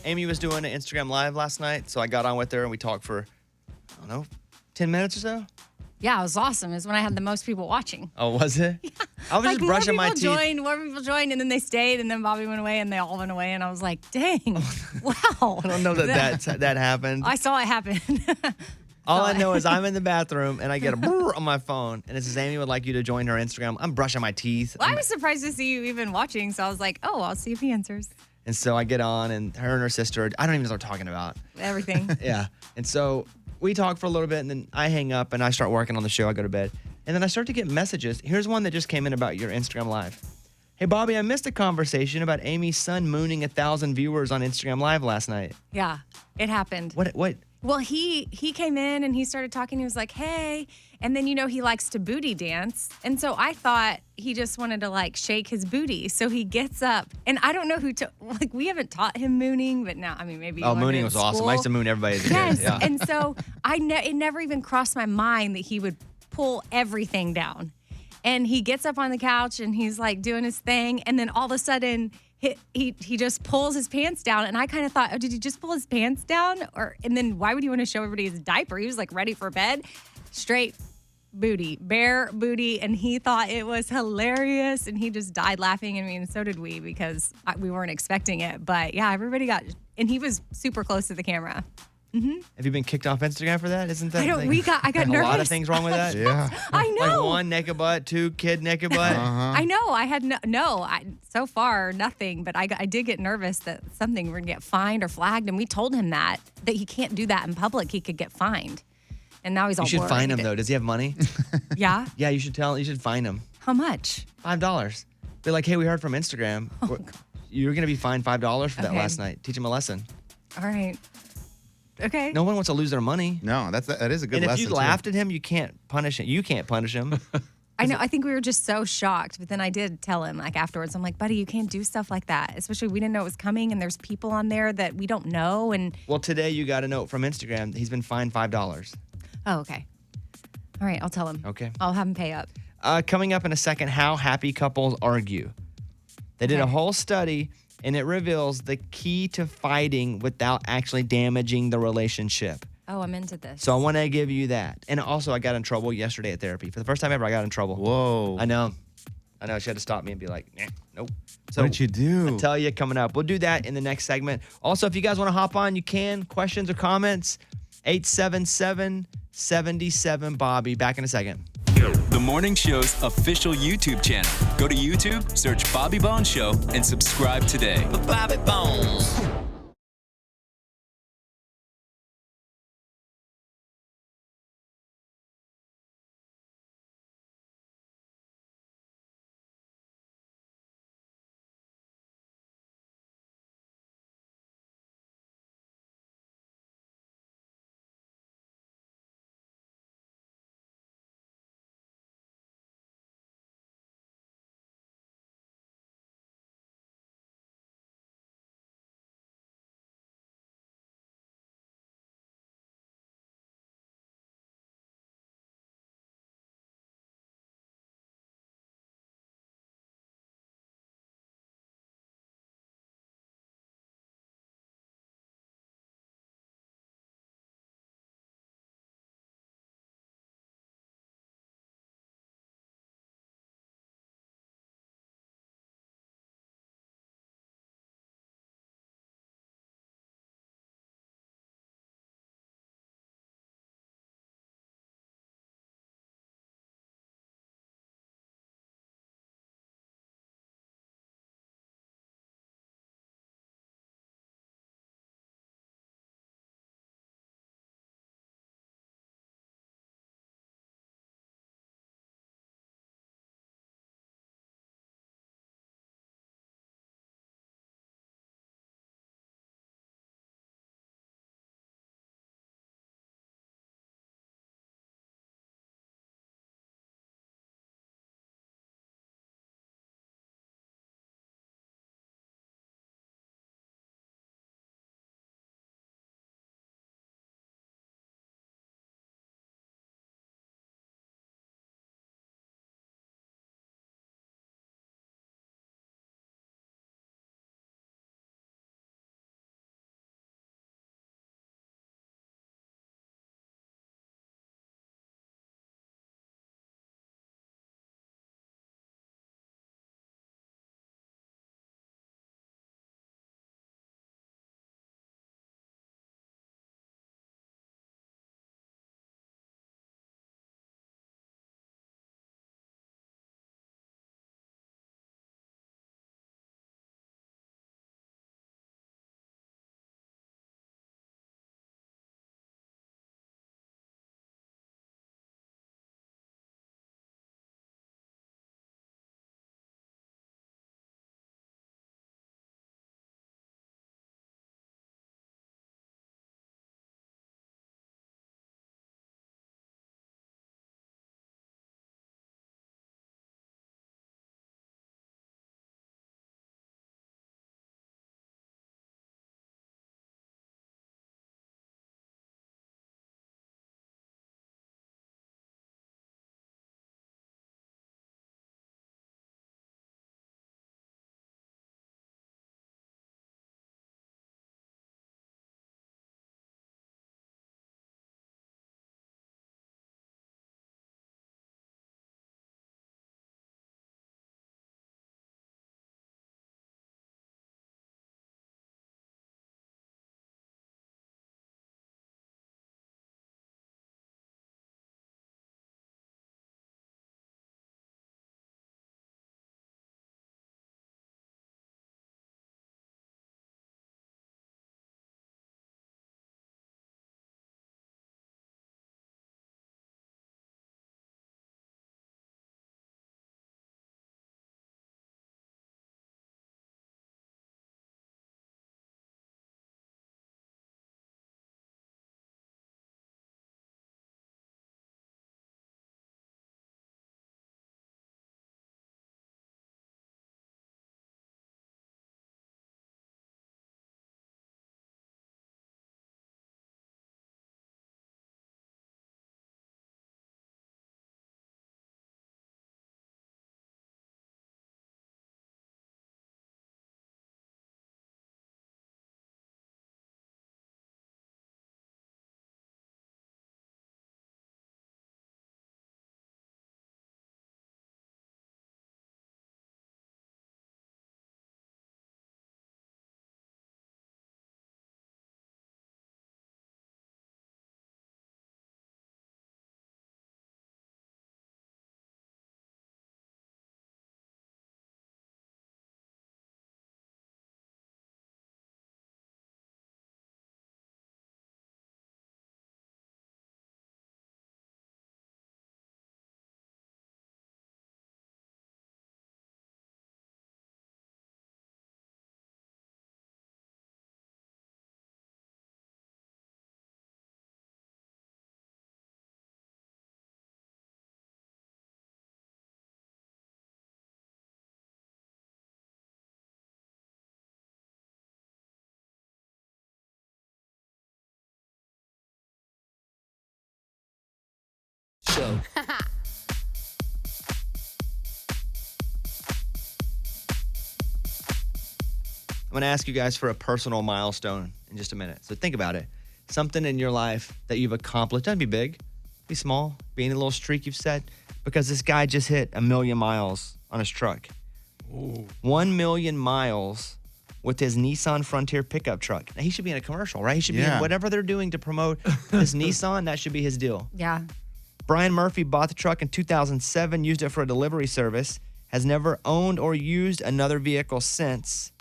Amy was doing an Instagram Live last night, so I got on with her and we talked for, I don't know, 10 minutes or so. Yeah, it was awesome. It was when I had the most people watching. Oh, was it? Yeah. I was just brushing my teeth. More people joined, and then they stayed, and then Bobby went away, and they all went away, and I was like, dang, wow. I don't know that happened. I saw it happen. All I know is I'm in the bathroom, and I get a brrr on my phone, and it says, Amy would like you to join her Instagram. I'm brushing my teeth. Well, I was surprised to see you even watching, so I was like, oh, I'll see if he answers. And so I get on, and her and her sister, I don't even know what they're talking about. Everything. Yeah. And so we talk for a little bit, and then I hang up, and I start working on the show. I go to bed. And then I start to get messages. Here's one that just came in about your Instagram Live. Hey, Bobby, I missed a conversation about Amy's son mooning 1,000 viewers on Instagram Live last night. Yeah, it happened. What? Well, he came in and he started talking. He was like, hey. And then, he likes to booty dance. And so I thought he just wanted to, shake his booty. So he gets up. And I don't know who we haven't taught him mooning, but now, maybe. Oh, mooning was awesome. I used to moon everybody as a kid. Yeah. And so it never even crossed my mind that he would pull everything down. And he gets up on the couch and he's doing his thing. And then all of a sudden, he just pulls his pants down, and I kind of thought, oh, did he just pull his pants down? And then why would he want to show everybody his diaper? He was ready for bed, straight booty, bare booty, and he thought it was hilarious, and he just died laughing. And so did we because we weren't expecting it. But yeah, everybody and he was super close to the camera. Mm-hmm. Have you been kicked off Instagram for that? Isn't that? I got nervous. A lot of things wrong with that. Yeah. I know. One naked butt, two kid naked butt. I know. I had so far nothing, but I did get nervous that something would get fined or flagged, and we told him that he can't do that in public. He could get fined, and now he's all. You should worried. fine him though. Does he have money? Yeah. Yeah, you should You should fine him. How much? $5. Be like, hey, we heard from Instagram. You're gonna be fined $5 for that last night. Teach him a lesson. All right. Okay. No one wants to lose their money. No, that is a good lesson. And if you laughed at him, you can't punish him. You can't punish him. I know. I think we were just so shocked. But then I did tell him afterwards, I'm like, buddy, you can't do stuff like that. Especially we didn't know it was coming, and there's people on there that we don't know. And well, today you got a note from Instagram. He's been fined $5. Oh, okay. All right, I'll tell him. Okay. I'll have him pay up. Coming up in a second, how happy couples argue. They did a whole study, and it reveals the key to fighting without actually damaging the relationship. Oh, I'm into this. So I want to give you that. And also, I got in trouble yesterday at therapy. For the first time ever, I got in trouble. Whoa. I know. She had to stop me and be like, nope. So what did you do? I'll tell you coming up. We'll do that in the next segment. Also, if you guys want to hop on, you can. Questions or comments, 877-77-BOBBY. Back in a second. The Morning Show's official YouTube channel. Go to YouTube, search Bobby Bones Show, and subscribe today. Bobby Bones. Show. I'm going to ask you guys for a personal milestone in just a minute. So think about it. Something in your life that you've accomplished. Doesn't be big, be small, be any little streak you've set. Because this guy just hit 1 million miles on his truck. Ooh. 1 million miles with his Nissan Frontier pickup truck. Now, he should be in a commercial, right? He should be in whatever they're doing to promote this Nissan. That should be his deal. Yeah. Brian Murphy bought the truck in 2007, used it for a delivery service, has never owned or used another vehicle since.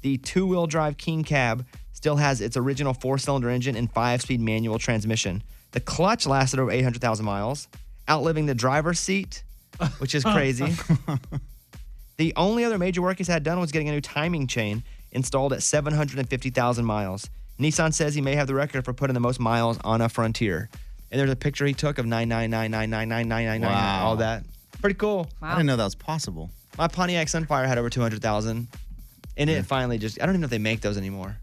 The two-wheel drive King Cab still has its original 4-cylinder engine and 5-speed manual transmission. The clutch lasted over 800,000 miles, outliving the driver's seat, which is crazy. The only other major work he's had done was getting a new timing chain installed at 750,000 miles. Nissan says he may have the record for putting the most miles on a Frontier. And there's a picture he took of 999999999, all that. Pretty cool. Wow. I didn't know that was possible. My Pontiac Sunfire had over 200,000. And it finally just, I don't even know if they make those anymore.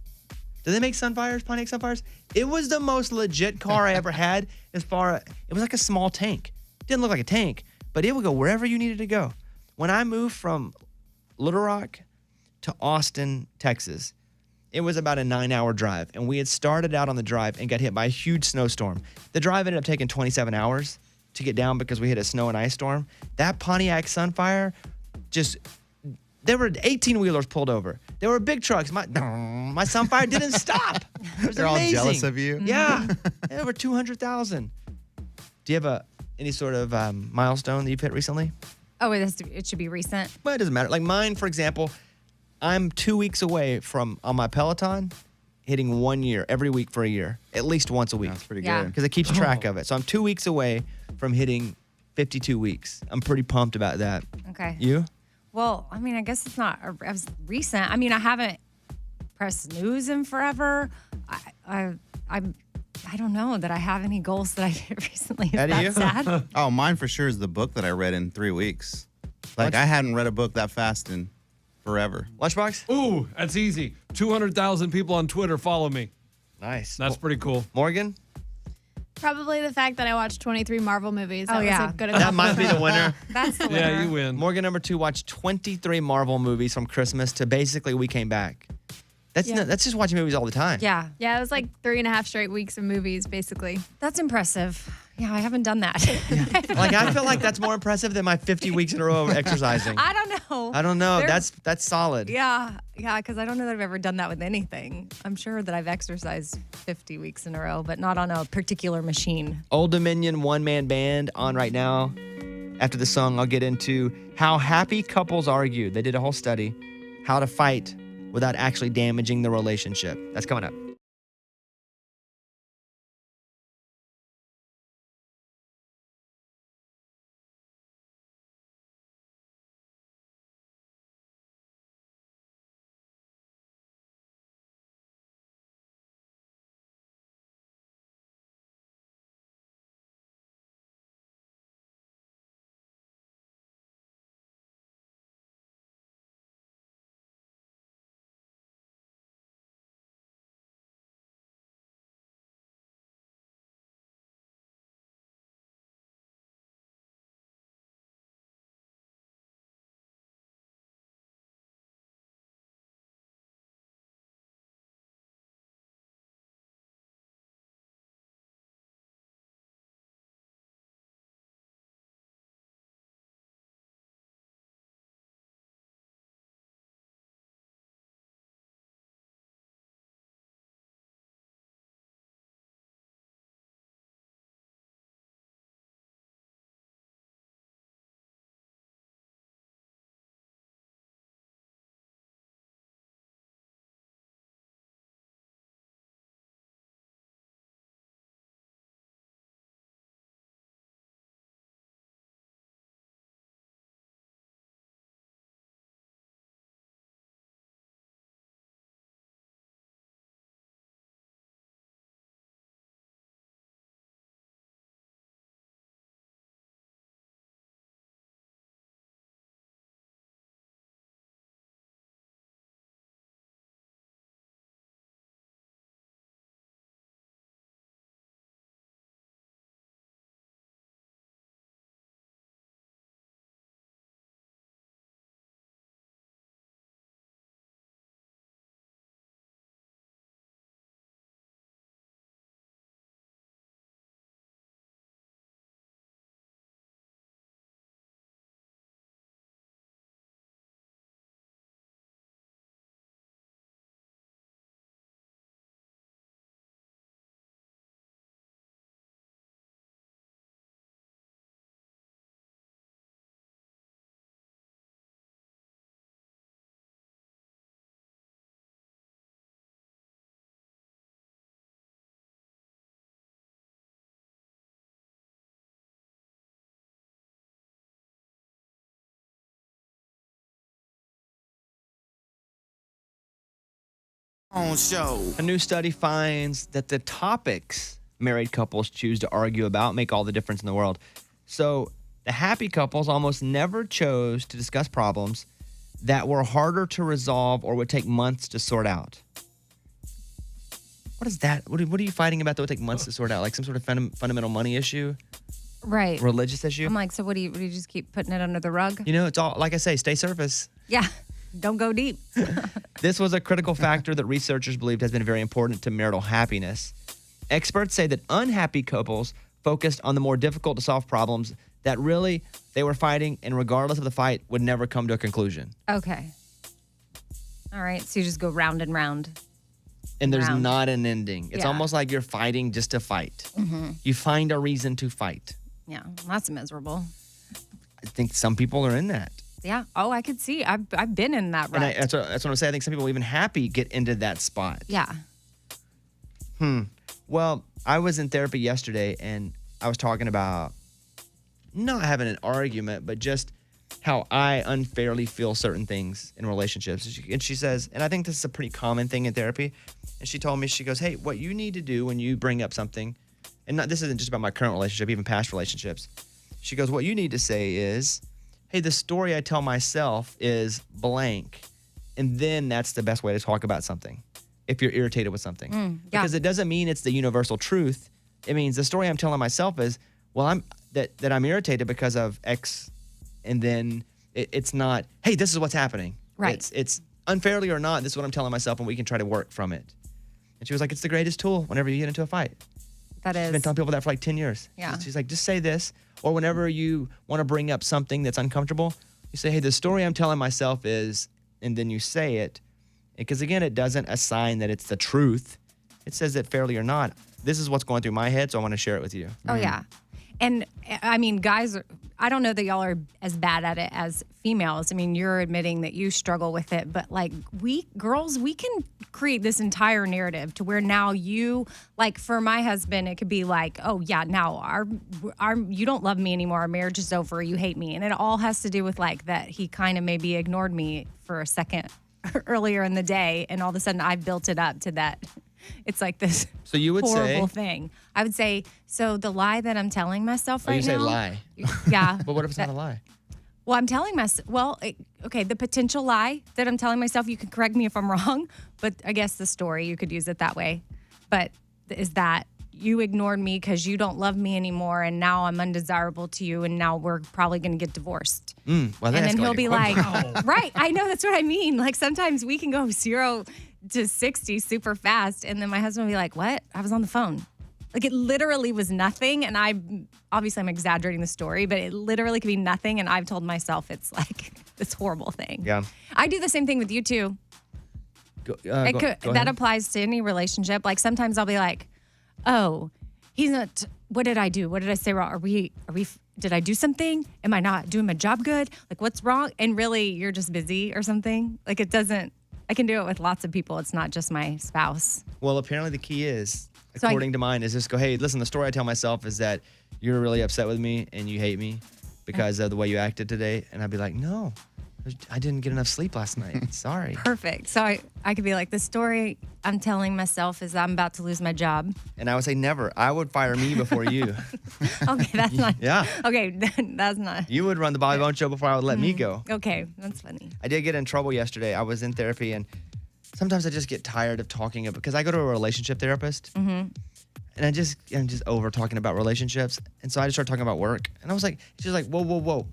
Do they make Sunfires, Pontiac Sunfires? It was the most legit car I ever had it was like a small tank. Didn't look like a tank, but it would go wherever you needed to go. When I moved from Little Rock to Austin, Texas, it was about a 9-hour drive. And we had started out on the drive and got hit by a huge snowstorm. The drive ended up taking 27 hours to get down because we hit a snow and ice storm. That Pontiac Sunfire there were 18-wheelers pulled over. There were big trucks. My Sunfire didn't stop. It was They're amazing. all jealous of you. Yeah. Over 200,000. Do you have any sort of milestone that you've hit recently? Oh, it should be recent. Well, it doesn't matter. Like mine, for example, I'm 2 weeks away from, on my Peloton, hitting 1 year, every week for a year, at least once a week. That's pretty Yeah. good. Because it keeps track of it. So I'm 2 weeks away from hitting 52 weeks. I'm pretty pumped about that. Okay. You? Well, I mean, I guess it's not as recent. I mean, I haven't pressed snooze in forever. I don't know that I have any goals that I hit recently. Is Eddie, that you? sad? Oh, mine for sure is the book that I read in 3 weeks. Like, I hadn't read a book that fast in forever. Lunchbox? Ooh, that's easy. 200,000 people on Twitter follow me. Nice. That's pretty cool. Morgan? Probably the fact that I watched 23 Marvel movies. That Oh, yeah. was a good That might be the winner. That's the winner. Yeah, you win. Morgan number 2 watched 23 Marvel movies from Christmas to basically We Came Back. That's just watching movies all the time. Yeah. Yeah, it was like 3.5 straight weeks of movies, basically. That's impressive. Yeah, I haven't done that. Like I feel like that's more impressive than my 50 weeks in a row of exercising. I don't know. I don't know. There- That's solid. Yeah, because I don't know that I've ever done that with anything. I'm sure that I've exercised 50 weeks in a row, but not on a particular machine. Old Dominion one-man band on right now. After the song, I'll get into how happy couples argue. They did a whole study, how to fight without actually damaging the relationship. That's coming up. Show. A new study finds that the topics married couples choose to argue about make all the difference in the world. So the happy couples almost never chose to discuss problems that were harder to resolve or would take months to sort out. What is that? What are you fighting about that would take months to sort out? Like some sort of fundamental money issue? Right. Religious issue? I'm like, so what do you just keep putting it under the rug? You know, it's all, like I say, stay surface. Yeah. Don't go deep. This was a critical factor that researchers believed has been very important to marital happiness. Experts say that unhappy couples focused on the more difficult to solve problems that really they were fighting, and regardless of the fight, would never come to a conclusion. Okay. All right. So you just go round and round. And there's Round. not an ending. It's Yeah. almost like you're fighting just to fight. You find a reason to fight. Yeah. That's miserable. I think some people are in that. Yeah. Oh, I could see. I've been in that rut. And that's what I'm saying. I think some people, even happy, get into that spot. Yeah. Well, I was in therapy yesterday and I was talking about not having an argument, but just how I unfairly feel certain things in relationships. And she says, and I think this is a pretty common thing in therapy. And she told me, she goes, hey, what you need to do when you bring up something, and this isn't just about my current relationship, even past relationships. She goes, what you need to say is, hey, the story I tell myself is blank. And then that's the best way to talk about something if you're irritated with something. yeah. Because it doesn't mean it's the universal truth. It means the story I'm telling myself is, well, I'm irritated because of X. And then it's not, hey, this is what's happening. Right. It's unfairly or not, this is what I'm telling myself, and we can try to work from it. And she was like, it's the greatest tool whenever you get into a fight. That is. She's been telling people that for like 10 years. Yeah. She's like, just say this. Or whenever you want to bring up something that's uncomfortable, you say, hey, the story I'm telling myself is, and then you say it. Because again, it doesn't assign that it's the truth. It says that fairly or not, this is what's going through my head, so I want to share it with you. Oh, yeah. And I mean, guys, I don't know that y'all are as bad at it as females. I mean, you're admitting that you struggle with it, but like we girls, we can create this entire narrative to where now you, like for my husband, it could be like, oh yeah, now our you don't love me anymore. Our marriage is over. You hate me. And it all has to do with like that he kind of maybe ignored me for a second earlier in the day. And all of a sudden I've built it up to that. It's like this So you would horrible say, thing. I would say, so the lie that I'm telling myself oh, right you say now. lie. Yeah. But what if it's not a lie? Well, I'm telling myself, okay, the potential lie that I'm telling myself, you can correct me if I'm wrong, but I guess the story, you could use it that way. But is that you ignored me because you don't love me anymore, and now I'm undesirable to you, and now we're probably going to get divorced. Well, And then he'll escalated be quickly. like, right, I know, that's what I mean. Like sometimes we can go 0 to 60 super fast, and then my husband will be like, what? I was on the phone. Like it literally was nothing, and I'm exaggerating the story, but it literally could be nothing, and I've told myself it's like this horrible thing. Yeah. I do the same thing with you too. Go That ahead. applies to any relationship. Like sometimes I'll be like, oh, he's not, what did I do? What did I say wrong? Did I do something? Am I not doing my job good? Like what's wrong? And really you're just busy or something. Like I can do it with lots of people. It's not just my spouse. Well, apparently the key is, So according to mine, is just go, hey, listen, the story I tell myself is that you're really upset with me and you hate me because of the way you acted today. And I'd be like, no, I didn't get enough sleep last night. Sorry. Perfect. So I could be like, the story I'm telling myself is I'm about to lose my job. And I would say, never. I would fire me before you. Okay, that's not. Yeah. Okay, that's not. You would run the Bobby Bone Show before I would let me go. Okay, that's funny. I did get in trouble yesterday. I was in therapy, and sometimes I just get tired of talking about, because I go to a relationship therapist, and I'm just over talking about relationships. And so I just started talking about work. And I was like, she's like, whoa.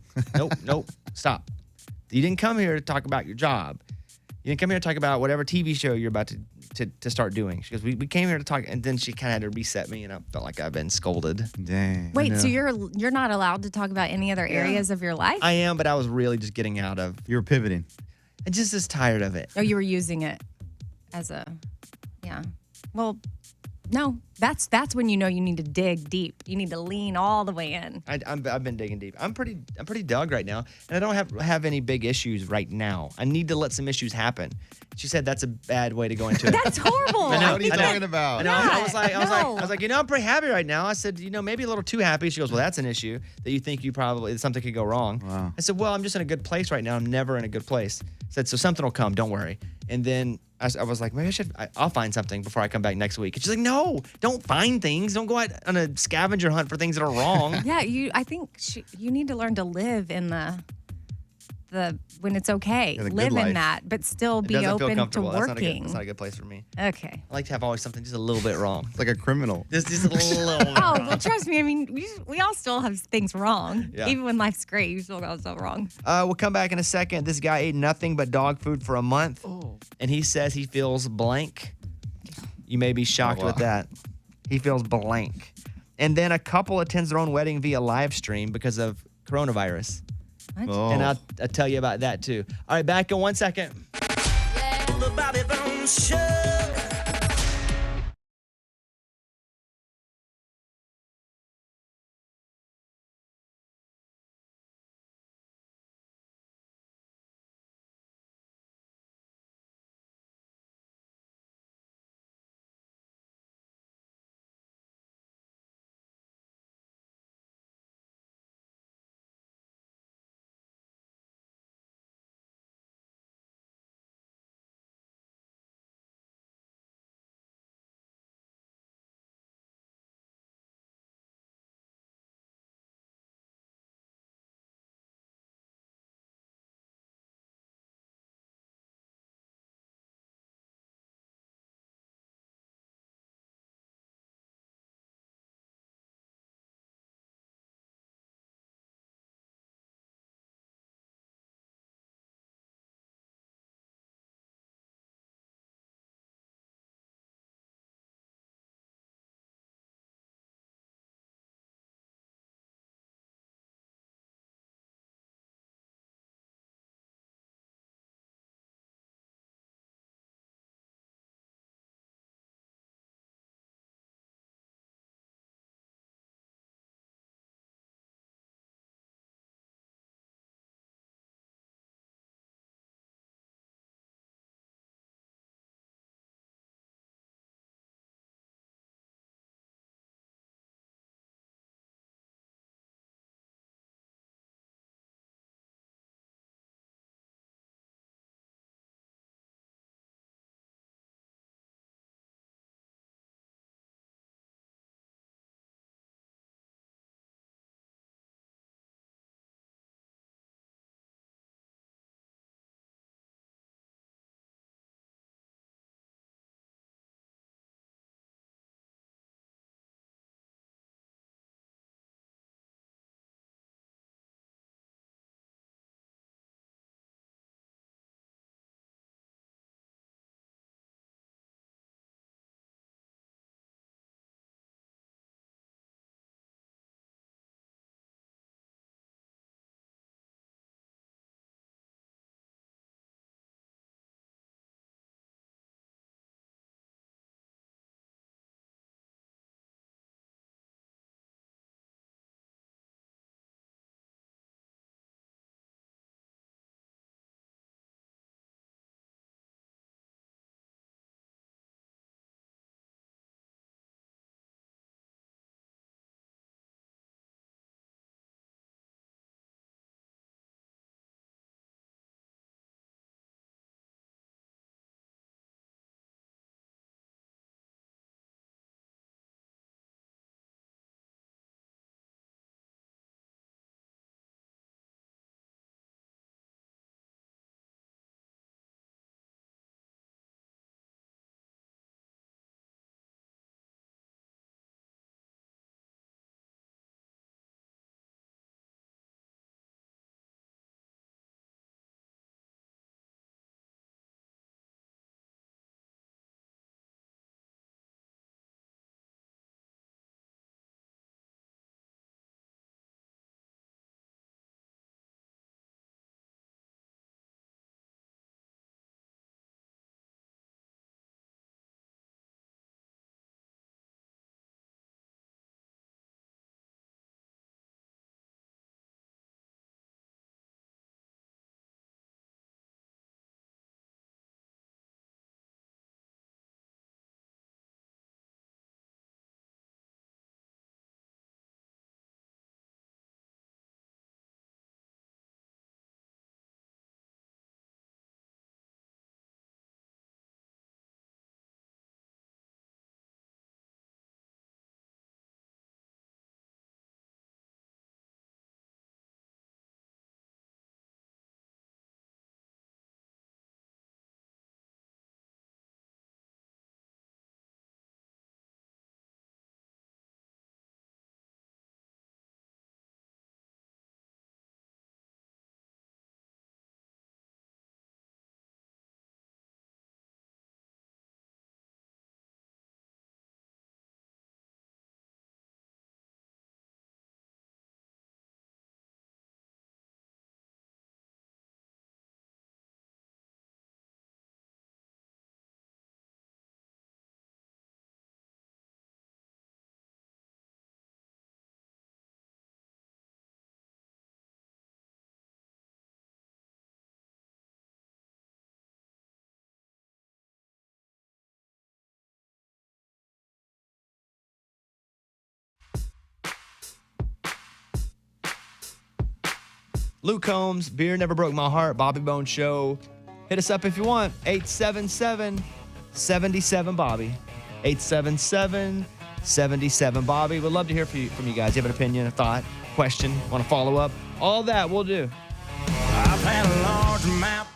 Nope, stop. You didn't come here to talk about your job. You didn't come here to talk about whatever TV show you're about to start doing. She goes, we came here to talk. And then she kind of had to reset me, and I felt like I've been scolded. Dang. Wait, so you're not allowed to talk about any other areas of your life? I am, but I was really just getting out of, You were pivoting. I just tired of it. Oh, you were using it as a, yeah. Well, no, That's when you know you need to dig deep. You need to lean all the way in. I've been digging deep. I'm pretty dug right now, and I don't have any big issues right now. I need to let some issues happen. She said that's a bad way to go into it. That's horrible. What are you talking about? I know. I was like, no. I'm pretty happy right now. I said, maybe a little too happy. She goes, well, that's an issue that you think something could go wrong. Wow. I said, well, I'm just in a good place right now. I'm never in a good place. I said, so something will come. Don't worry. And then I was like, maybe I'll find something before I come back next week. And she's like, no, don't find things. Don't go out on a scavenger hunt for things that are wrong. Yeah, I think you need to learn to live in the when it's okay. Yeah, the good live in life. that, but still It be doesn't feel open to comfortable. working. That's not a good place for me. Okay. I like to have always something just a little bit wrong. It's like a criminal. Just a little bit Oh, wrong. well, trust me. I mean, we all still have things wrong. Yeah. Even when life's great, you still got stuff wrong. We'll come back in a second. This guy ate nothing but dog food for a month, and he says he feels blank. You may be shocked with that. He feels blank. And then a couple attends their own wedding via live stream because of coronavirus. What? Oh. And I'll tell you about that too. All right, back in 1 second. The Bobby Bones Show. Luke Combs, Beer Never Broke My Heart, Bobby Bones Show. Hit us up if you want. 877-77-Bobby. 877-77-Bobby. We'd love to hear from you guys. You have an opinion, a thought, question, want to follow up? All that we'll do. I've had a large map.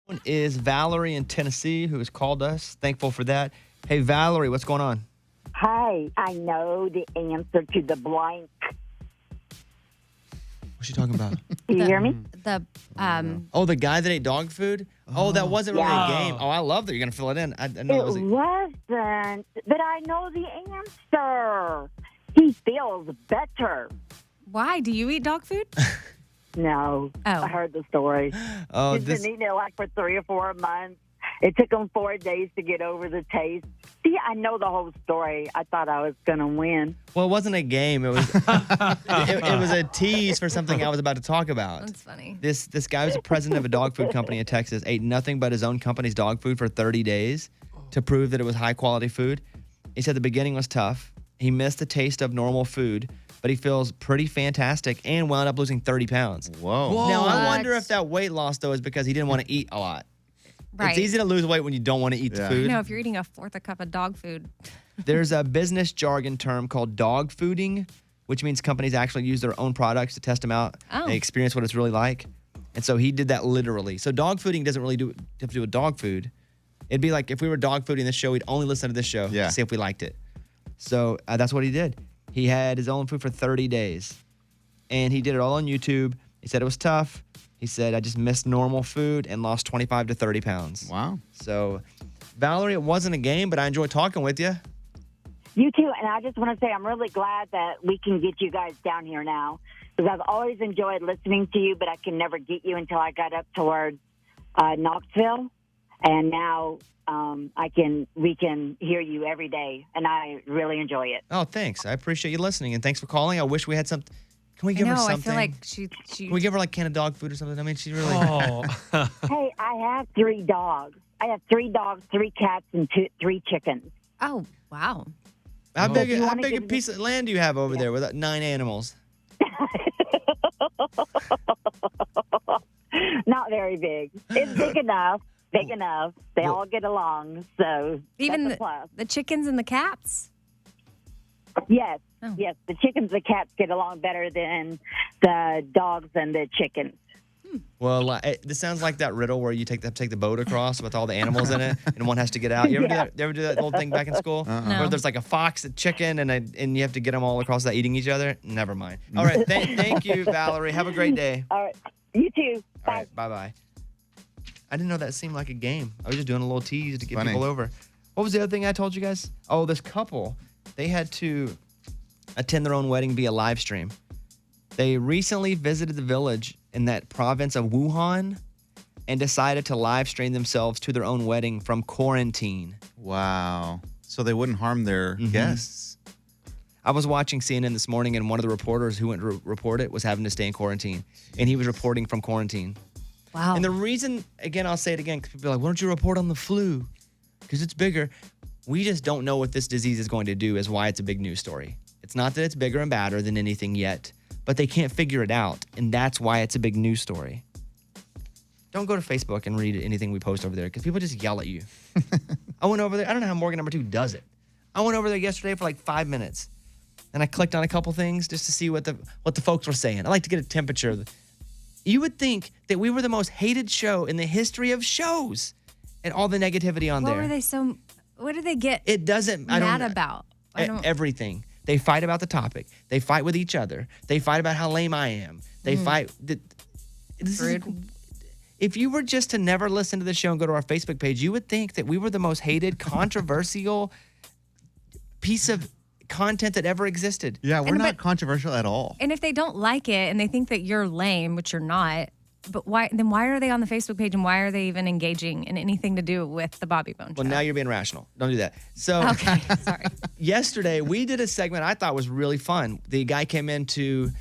One is Valerie in Tennessee who has called us. Thankful for that. Hey, Valerie, what's going on? Hi, I know the answer to the blank. What's she talking about? Do you hear me? Oh, the guy that ate dog food? Oh, that wasn't really a Yeah. game. Oh, I love that you're going to fill it in. I know It wasn't, but I know the answer. He feels better. Why? Do you eat dog food? No, Oh. I heard the story. Oh, He's been eating it like for 3 or 4 months. It took him 4 days to get over the taste. See, I know the whole story. I thought I was going to win. Well, it wasn't a game. It was it was a tease for something I was about to talk about. That's funny. This guy was the president of a dog food company in Texas, ate nothing but his own company's dog food for 30 days to prove that it was high quality food. He said the beginning was tough. He missed the taste of normal food, but he feels pretty fantastic and wound up losing 30 pounds. Whoa. Now, I What? wonder if that weight loss, though, is because he didn't want to eat a lot. Right. It's easy to lose weight when you don't want to eat the Yeah. food. No, if you're eating a fourth a cup of dog food. There's a business jargon term called dog fooding, which means companies actually use their own products to test them out Oh. and experience what it's really like. And so he did that literally. So dog fooding doesn't really have to do with dog food. It'd be like if we were dog fooding this show, we'd only listen to this show Yeah. to see if we liked it. So that's what he did. He had his own food for 30 days. And he did it all on YouTube. He said it was tough. He said, I just missed normal food and lost 25 to 30 pounds. Wow. So, Valerie, it wasn't a game, but I enjoyed talking with you. You too, and I just want to say I'm really glad that we can get you guys down here now because I've always enjoyed listening to you, but I can never get you until I got up towards Knoxville, and now we can hear you every day, and I really enjoy it. Oh, thanks. I appreciate you listening, and thanks for calling. I wish we had some. Can we give her I something? feel like she Can we give her like can of dog food or something? I mean, she's really. Oh. Hey, I have 3 dogs. I have 3 dogs, 3 cats, and 3 chickens. Oh, wow. How big, you how wanna big a give me- piece of land do you have over there with 9 animals? Not very big. It's big enough. Big enough. They all get along. So Even that's a plus. the chickens and the cats? Yes. Oh. Yes. The chickens and cats get along better than the dogs and the chickens. Well, this sounds like that riddle where you take the boat across with all the animals in it, and one has to get out. You ever do that old thing back in school? No. Where there's like a fox, a chicken, and you have to get them all across without eating each other? Never mind. All right. Thank you, Valerie. Have a great day. All right. You too. All right. Bye-bye. I didn't know that seemed like a game. I was just doing a little tease to get Funny. people over. What was the other thing I told you guys? Oh, this couple, they had to attend their own wedding via live stream. They recently visited the village in that province of Wuhan and decided to live stream themselves to their own wedding from quarantine. Wow. So they wouldn't harm their guests. I was watching CNN this morning, and one of the reporters who went to report it was having to stay in quarantine, and he was reporting from quarantine. Wow. And the reason, again, I'll say it again, because people are like, why don't you report on the flu? Because it's bigger. We just don't know what this disease is going to do is why it's a big news story. It's not that it's bigger and badder than anything yet, but they can't figure it out, and that's why it's a big news story. Don't go to Facebook and read anything we post over there, because people just yell at you. I went over there. I don't know how Morgan number 2 does it. I went over there yesterday for like 5 minutes, and I clicked on a couple things just to see what the folks were saying. I like to get a temperature. You would think that we were the most hated show in the history of shows, and all the negativity on there. What did they get It doesn't. I mad don't, about? Everything. They fight about the topic. They fight with each other. They fight about how lame I am. They fight. If you were just to never listen to the show and go to our Facebook page, you would think that we were the most hated, controversial piece of content that ever existed. Yeah, we're And not but- controversial at all. And if they don't like it and they think that you're lame, which you're not, but why are they on the Facebook page and why are they even engaging in anything to do with the Bobby Bone Show? Well, now you're being rational. Don't do that. So Okay, sorry. yesterday we did a segment I thought was really fun. The guy came in to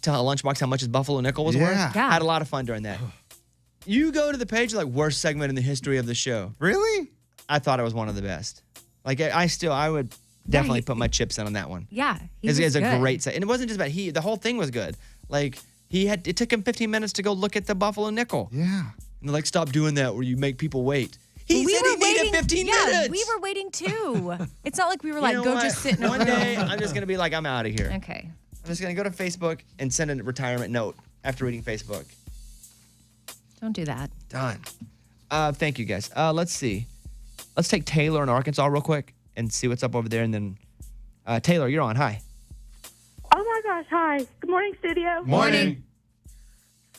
tell a lunchbox how much his buffalo nickel was worth. Yeah. Had a lot of fun during that. You go to the page like worst segment in the history of the show. Really? I thought it was one of the best. Like I would definitely put my chips in on that one. Yeah, It's a good. great set, and it wasn't just about the whole thing was good. Like it took him 15 minutes to go look at the buffalo nickel. Yeah. And they're like, stop doing that where you make people wait. He We said were he needed waiting- 15 yeah, minutes. we were waiting too. It's not like we were You like, know go what? just sit in a One room. day, I'm just gonna be like, I'm out of here. Okay. I'm just gonna go to Facebook and send a retirement note after reading Facebook. Don't do that. Done. Thank you guys. Let's see. Let's take Taylor in Arkansas real quick and see what's up over there, and then Taylor, you're on. Hi. Oh my gosh, hi. Good morning, studio. Morning.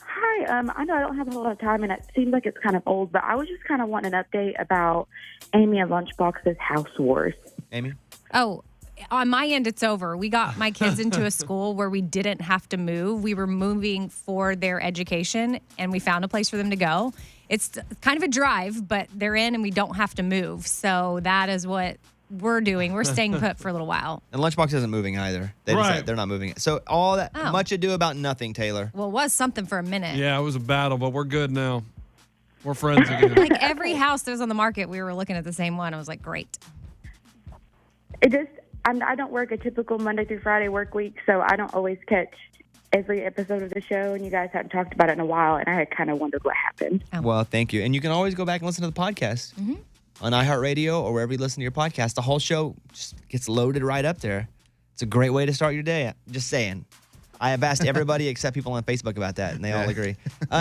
Hi, I know I don't have a whole lot of time and it seems like it's kind of old, but I was just kind of wanting an update about Amy and Lunchbox's house wars. Amy. Oh, on my end, it's over. We got my kids into a school where we didn't have to move. We were moving for their education, and we found a place for them to go. It's kind of a drive, but they're in, and we don't have to move. So that is what we're doing. We're staying put for a little while. And Lunchbox isn't moving either. They're not moving. So all that Oh. much ado about nothing, Taylor. Well, it was something for a minute. Yeah, it was a battle, but we're good now. We're friends again. Like every house that was on the market, we were looking at the same one. I was like, great. It just, I don't work a typical Monday through Friday work week, so I don't always catch every episode of the show, and you guys haven't talked about it in a while, and I had kind of wondered what happened. Oh. Well, thank you. And you can always go back and listen to the podcast on iHeartRadio or wherever you listen to your podcast. The whole show just gets loaded right up there. It's a great way to start your day. Just saying. I have asked everybody except people on Facebook about that, and they all agree.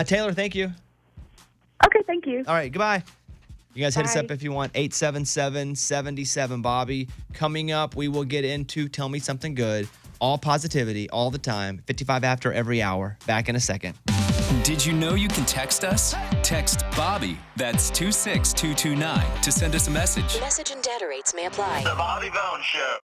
Taylor, thank you. Okay, thank you. All right, goodbye. You guys hit us Bye. up if you want. 877-77-Bobby. Coming up, we will get into Tell Me Something Good. All positivity, all the time. 55 after every hour. Back in a second. Did you know you can text us? Text Bobby, that's 26229, to send us a message. Message and data rates may apply. The Bobby Bone Show.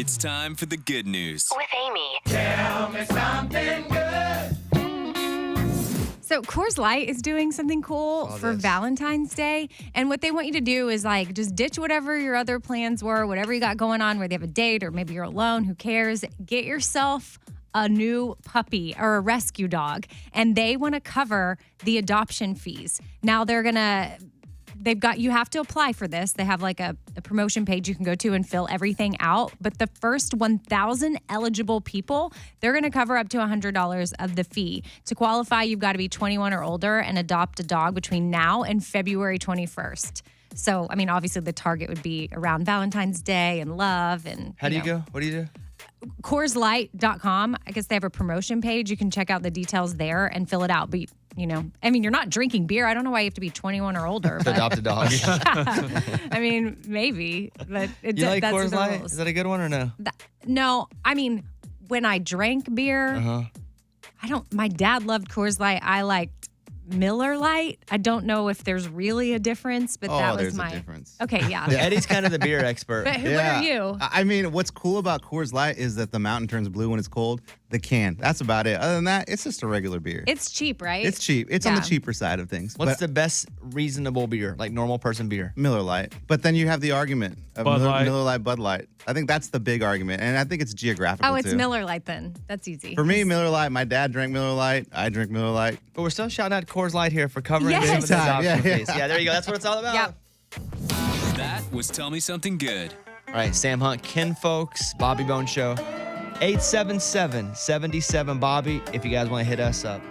It's time for the good news. With Amy. So Coors Light is doing something cool for Valentine's Day. And what they want you to do is like just ditch whatever your other plans were, whatever you got going on, whether you have a date or maybe you're alone, who cares? Get yourself a new puppy or a rescue dog. And they want to cover the adoption fees. Now you have to apply for this. They have like a promotion page you can go to and fill everything out. But the first 1,000 eligible people, they're going to cover up to $100 of the fee. To qualify, you've got to be 21 or older and adopt a dog between now and February 21st. So, I mean, obviously the target would be around Valentine's Day and love. And How do you go? What do you do? CoorsLight.com. I guess they have a promotion page. You can check out the details there and fill it out. But I mean, you're not drinking beer. I don't know why you have to be 21 or older. To adopt a dog. I mean, maybe, but You like that's Coors the Light? rules. Is that a good one or no? No, I mean, when I drank beer, my dad loved Coors Light. I liked Miller Lite. I don't know if there's really a difference, but that was there's my a difference. Okay, yeah. Eddie's kind of the beer expert. But what are you? I mean, what's cool about Coors Light is that the mountain turns blue when it's cold. The can. That's about it. Other than that, it's just a regular beer. It's cheap, right? It's cheap. It's on the cheaper side of things. What's But the best reasonable beer, like normal person beer? Miller Lite. But then you have the argument of Bud Light. Miller Lite, Bud Light. I think that's the big argument. And I think it's geographical, Oh, it's too. Miller Lite then. That's easy. For me, Miller Lite. My dad drank Miller Lite. I drink Miller Lite. But we're still shouting out Coors Light here for covering Yes. some of the adoption Yeah. fees. Yeah, there you go. That's what it's all about. Yep. That was Tell Me Something Good. All right, Sam Hunt, Ken Folks, Bobby Bone Show. 877-77-BOBBY if you guys want to hit us up.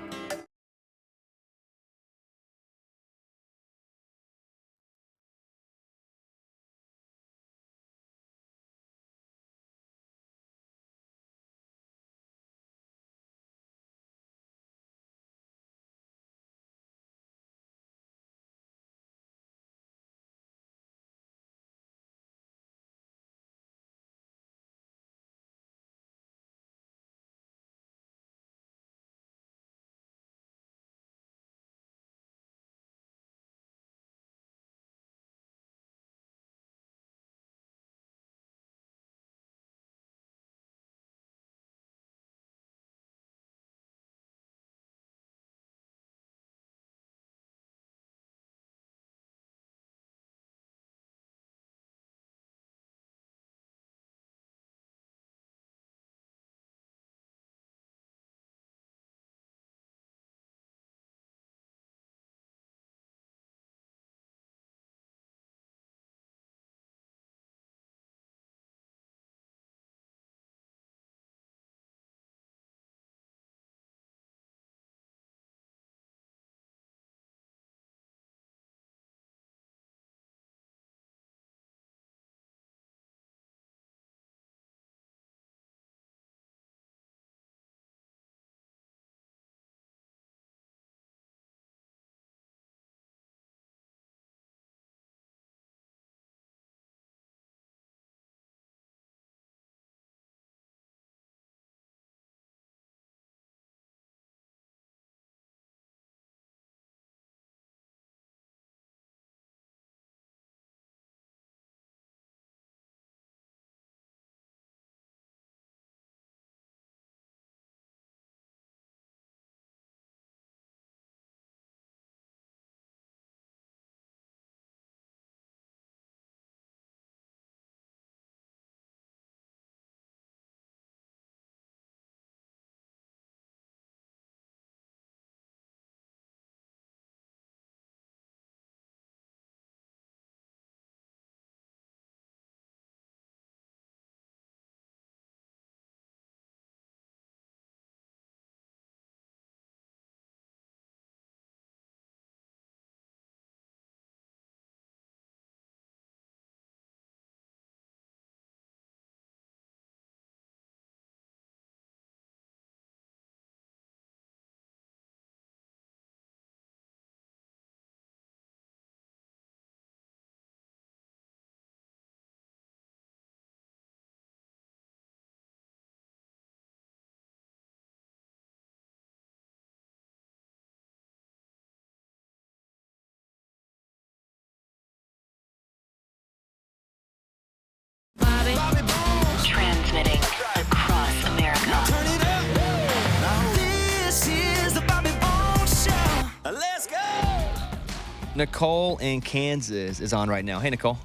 Nicole in Kansas is on right now. Hey, Nicole.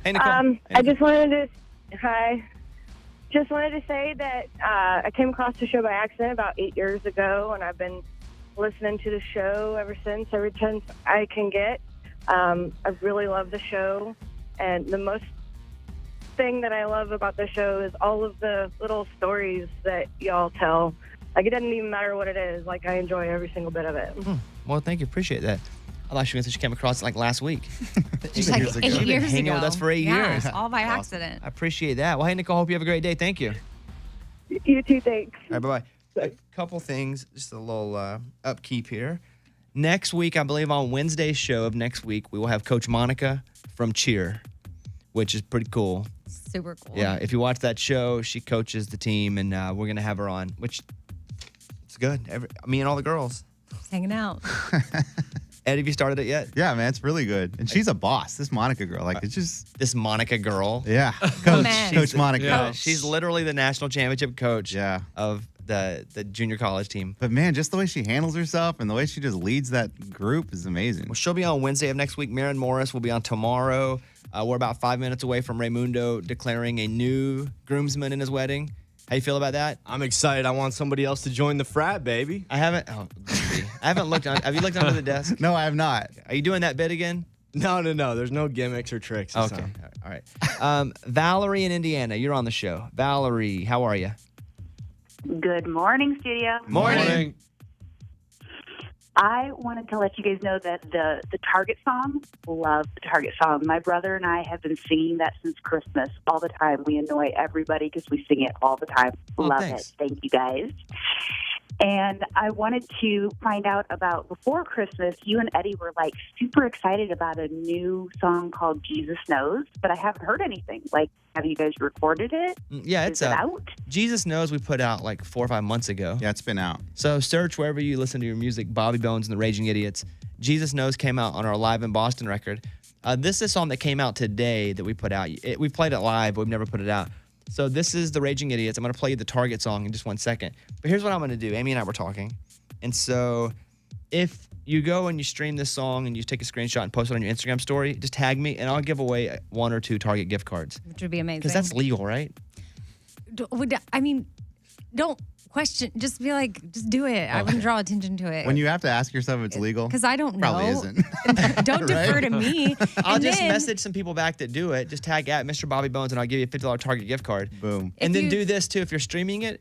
Hey, Nicole. I just wanted to say that I came across the show by accident about 8 years ago, and I've been listening to the show ever since, every chance I can get. I really love the show, and the most thing that I love about the show is all of the little stories that y'all tell. Like, it doesn't even matter what it is. Like, I enjoy every single bit of it. Well, thank you. Appreciate that. I thought she was going to say she came across it like last week. Just like 8 years ago. Hanging with us for 8 years. All by accident. I appreciate that. Well, hey, Nicole, hope you have a great day. Thank you. You too, thanks. All right, bye-bye. A couple things, just a little upkeep here. Next week, I believe on Wednesday's show of next week, we will have Coach Monica from Cheer, which is pretty cool. Super cool. Yeah, if you watch that show, she coaches the team, and we're going to have her on, which it's good. Me and all the girls. Just hanging out. Ed, have you started it yet? Yeah, man, it's really good. And she's a boss, this Monica girl. Like, it's just... This Monica girl. Yeah. Coach Monica. Yeah, she's literally the national championship coach of the junior college team. But, man, just the way she handles herself and the way she just leads that group is amazing. Well, she'll be on Wednesday of next week. Maren Morris will be on tomorrow. We're about 5 minutes away from Raymundo declaring a new groomsman in his wedding. How you feel about that? I'm excited. I want somebody else to join the frat, baby. I haven't. Oh, I haven't looked. Have you looked under the desk? No, I have not. Are you doing that bit again? No. There's no gimmicks or tricks. Okay. All right. Valerie in Indiana, you're on the show. Valerie, how are you? Good morning, studio. Morning. I wanted to let you guys know that the Target song, love the Target song. My brother and I have been singing that since Christmas all the time. We annoy everybody because we sing it all the time. Love it. Thank you, guys. And I wanted to find out about, before Christmas, you and Eddie were like super excited about a new song called Jesus Knows, but I haven't heard anything. Like, have you guys recorded it? Yeah, Is it out? Jesus Knows we put out like 4 or 5 months ago. Yeah, it's been out. So search wherever you listen to your music, Bobby Bones and the Raging Idiots. Jesus Knows came out on our Live in Boston record. This is a song that came out today that we put out. We played it live, but we've never put it out. So this is the Raging Idiots. I'm going to play you the Target song in just 1 second. But here's what I'm going to do. Amy and I were talking. And so if you go and you stream this song and you take a screenshot and post it on your Instagram story, just tag me and I'll give away 1 or 2 Target gift cards. Which would be amazing. Because that's legal, right? Don't question. Just be like, just do it. I wouldn't draw attention to it. When you have to ask yourself if it's legal. Because I don't know. Probably isn't. Don't defer to me. I'll And just then- message some people back that do it. Just tag at Mr. Bobby Bones and I'll give you a $50 Target gift card. Boom. And If then you- do this too. If you're streaming it,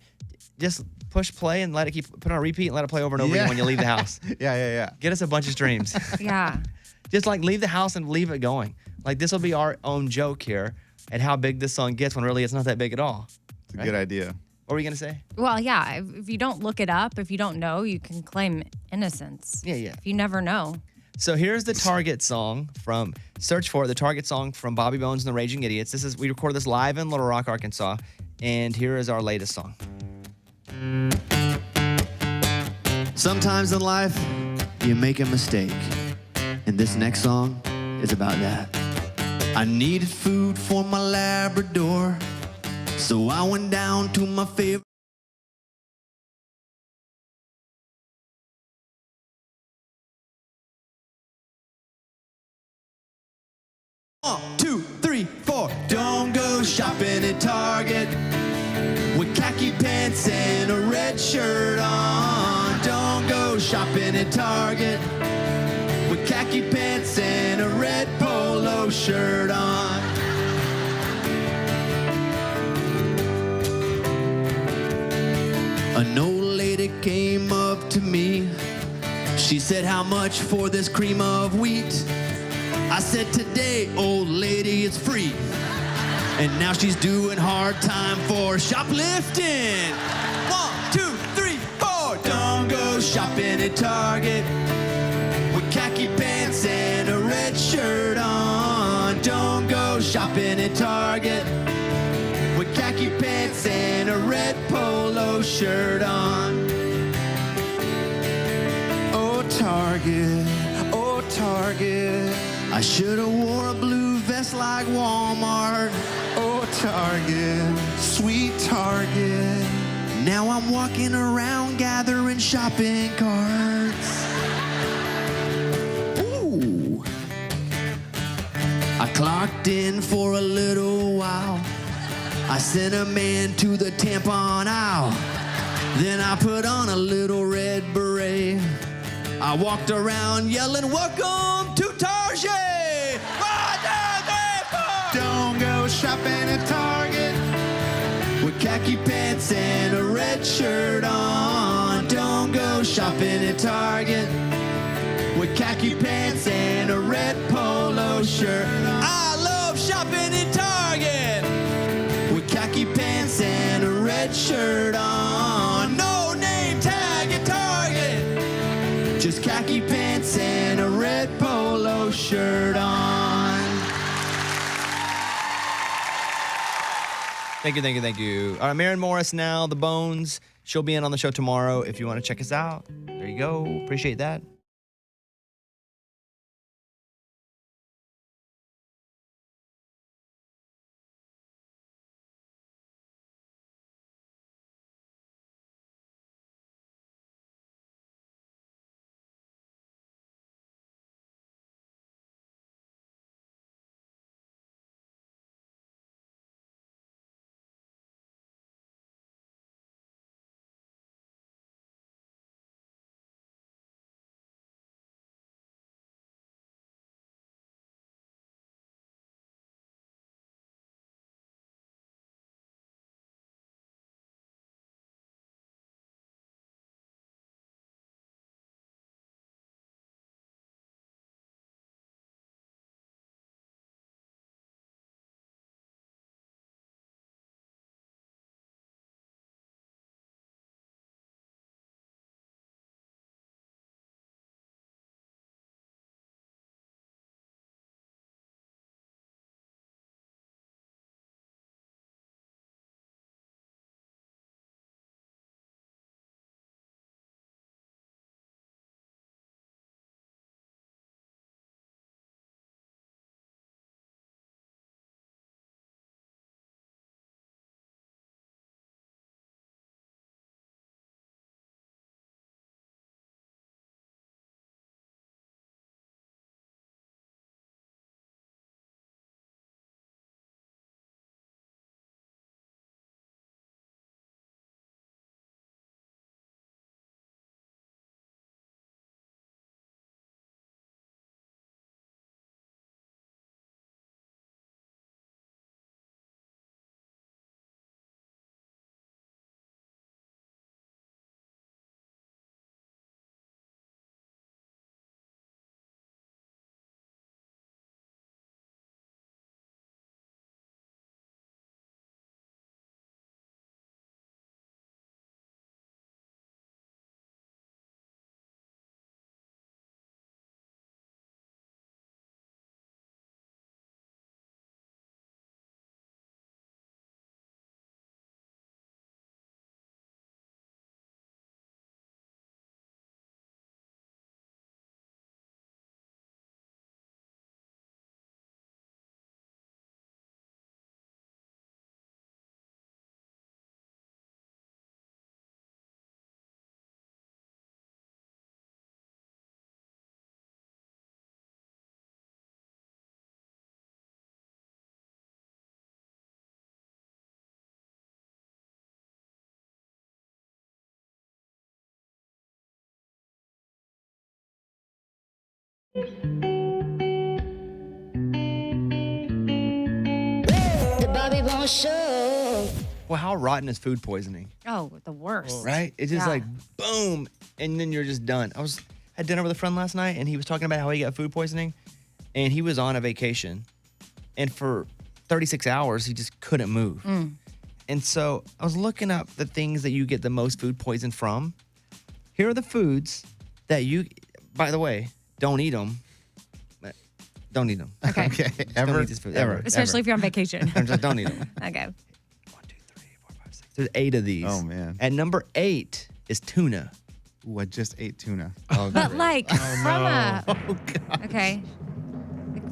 just push play and let it put it on repeat and let it play over and over again when you leave the house. Yeah. Get us a bunch of streams. Yeah. Just like leave the house and leave it going. Like this will be our own joke here at how big this song gets when really it's not that big at all. It's a good idea. What were you going to say? Well, yeah. If you don't look it up, if you don't know, you can claim innocence. Yeah. If you never know. So here's the Target song from, search for it, the Target song from Bobby Bones and the Raging Idiots. We recorded this live in Little Rock, Arkansas. And here is our latest song. Sometimes in life, you make a mistake. And this next song is about that. I needed food for my Labrador, so I went down to my favorite. One, two, three, four. Don't go shopping at Target with khaki pants and a red shirt on. Don't go shopping at Target with khaki pants and a red polo shirt on. An old lady came up to me. She said, "How much for this cream of wheat?" I said, "Today, old lady, it's free." And now she's doing hard time for shoplifting. 1, 2, 3, 4. Don't go shopping at Target with khaki pants and a red shirt on. Don't go shopping at Target with khaki pants and a red polo shirt on. Oh, Target, oh, Target. I should have wore a blue vest like Walmart. Oh, Target, sweet Target. Now I'm walking around gathering shopping carts. Ooh. I clocked in for a little while. I sent a man to the tampon aisle. Then I put on a little red beret. I walked around yelling, welcome to Target! 1, 2, 3, 4! Don't go shopping at Target with khaki pants and a red shirt on. Don't go shopping at Target with khaki pants and a red polo shirt. I love shopping at Target with khaki pants and a red shirt on. No name tag at Target, just khaki pants and a red polo shirt on. Thank you, thank you, thank you. All right, Maren Morris now, The Bones. She'll be in on the show tomorrow if you want to check us out. There you go. Appreciate that. The Bobby Bones Show. Well, how rotten is food poisoning? Oh, the worst. Right? It's just Yeah. like boom, and then you're just done. I had dinner with a friend last night, and he was talking about how he got food poisoning, and he was on a vacation, and for 36 hours he just couldn't move. And so I was looking up the things that you get the most food poison from. Here are the foods that you, by the way, don't eat them. Don't eat them. Okay. Okay. Don't eat this food. Ever. Especially if you're on vacation. Just don't eat them. Okay. There's 8 of these. Oh, man. At number 8 is tuna. Ooh, I just ate tuna. Oh, But like from a Oh, God. okay,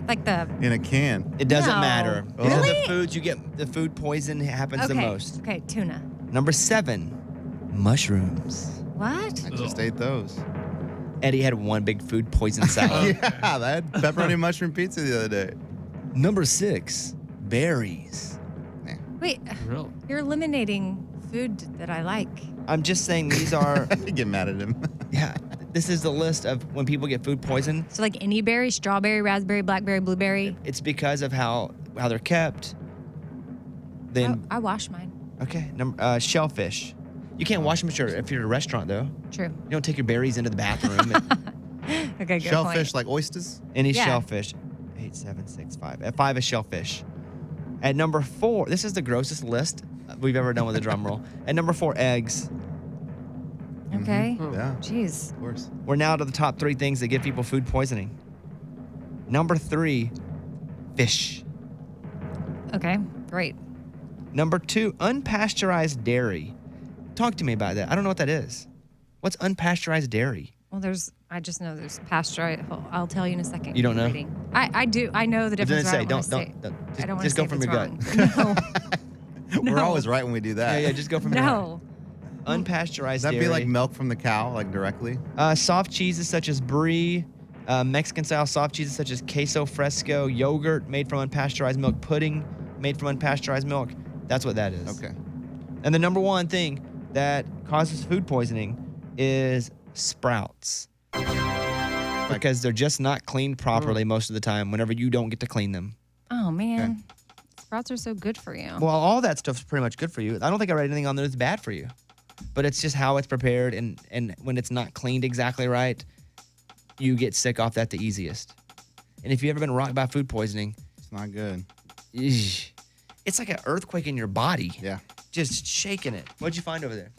like the In a can. It doesn't No. matter. These are Really? the foods you get. The food poison happens the okay most. okay tuna. Number 7 mushrooms. What? I just ate those. Eddie had one big food poison salad. Yeah, I had pepperoni mushroom pizza the other day. Number 6, berries. Wait, you're eliminating food that I like. I'm just saying these are. Get mad at him. Yeah, this is the list of when people get food poison. So like any berry, strawberry, raspberry, blackberry, blueberry. It's because of how they're kept. Then I wash mine. okay, shellfish. You can't wash them if you're at a restaurant though. True. You don't take your berries into the bathroom. Okay, good Shellfish point. like oysters? Any Yeah. shellfish. 8, 7, 6, 5. At 5 is shellfish. At number 4, this is the grossest list we've ever done with a drum roll. At number 4, eggs. Okay. Yeah. Jeez. Of course. We're now to the top 3 things that give people food poisoning. Number 3, fish. Okay, great. Number 2, unpasteurized dairy. Talk to me about that. I don't know what that is. What's unpasteurized dairy? Well, I just know there's pasteurized. I'll tell you in a second. You don't know? Reading. I do. I know the It difference. doesn't say. but I Don't. don't wanna say- Just, I don't wanna just say go if from it's your gut. wrong. No. We're always right when we do that. Yeah, just go from your No. gut. Unpasteurized Does that dairy. be like milk from the cow, like directly? Soft cheeses such as brie, Mexican-style soft cheeses such as queso fresco, yogurt made from unpasteurized milk, pudding made from unpasteurized milk. That's what that is. Okay. And the number 1 thing that causes food poisoning is sprouts. Because they're just not cleaned properly most of the time whenever you don't get to clean them. Oh man, sprouts are so good for you. Well, all that stuff's pretty much good for you. I don't think I read anything on there that's bad for you. But it's just how it's prepared, and when it's not cleaned exactly right, you get sick off that the easiest. And if you've ever been rocked by food poisoning, It's not good. it's like an earthquake in your body. Yeah. Just shaking it. What'd you find over there?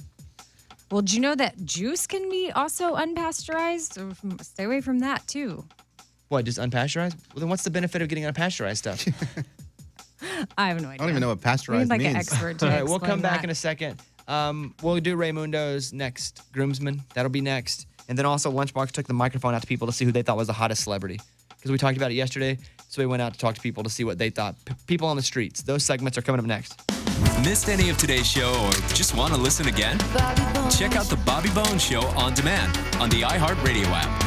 Well, do you know that juice can be also unpasteurized? So stay away from that too. What, just unpasteurized? Well, then what's the benefit of getting unpasteurized stuff? I have no idea. I don't even know what We pasteurized need like means. an expert to All right, we'll explain come back that. in a second. We'll do Raymundo's next. Groomsman, that'll be next. And then also Lunchbox took the microphone out to people to see who they thought was the hottest celebrity. Because we talked about it yesterday, so we went out to talk to people to see what they thought. People on the streets. Those segments are coming up next. Missed any of today's show or just want to listen again? Check out the Bobby Bones Show on demand on the iHeartRadio app.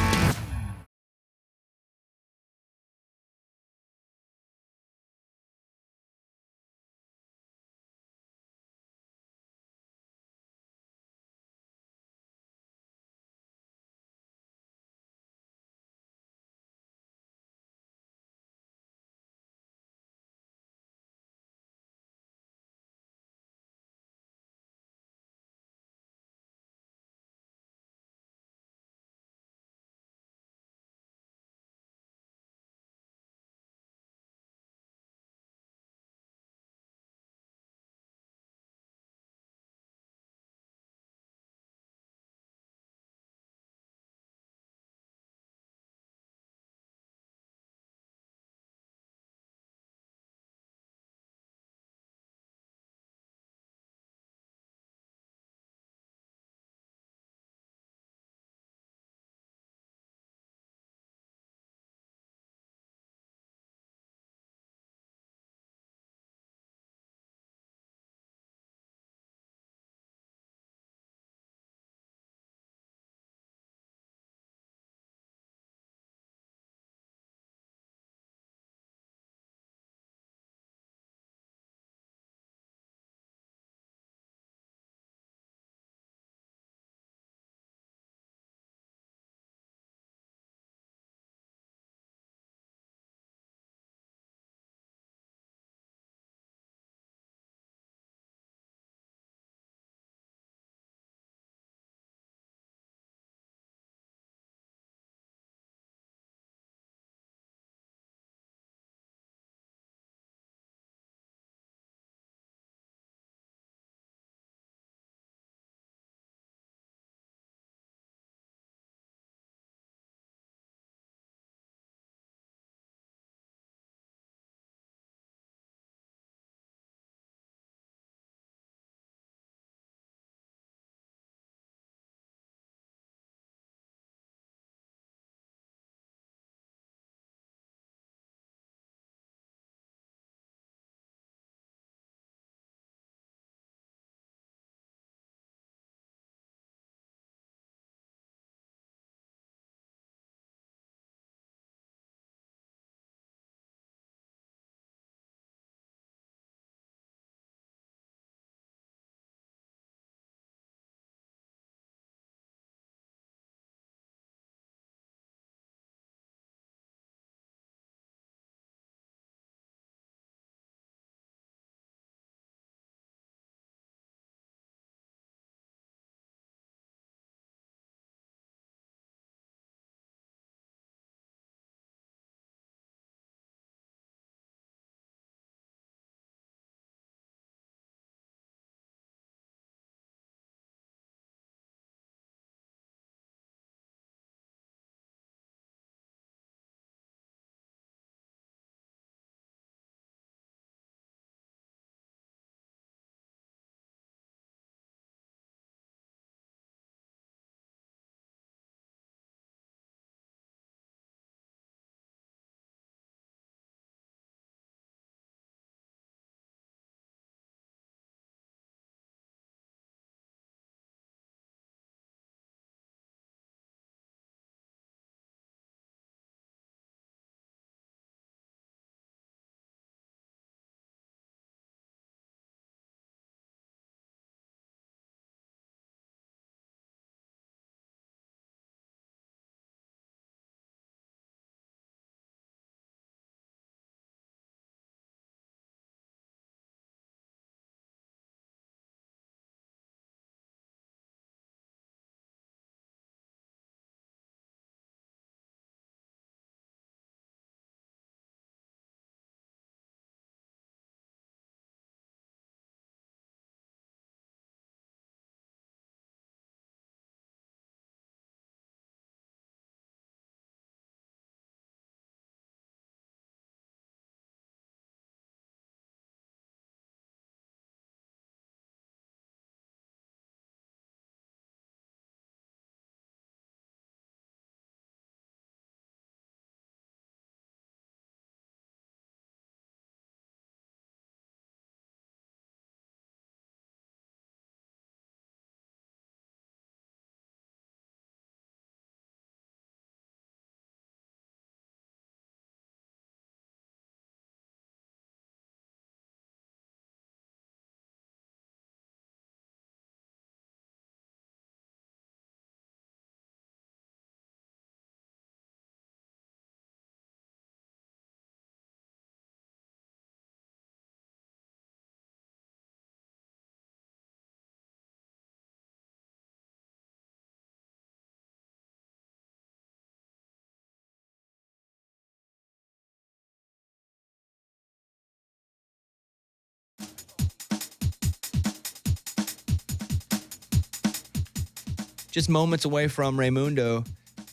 just moments away from Raymundo,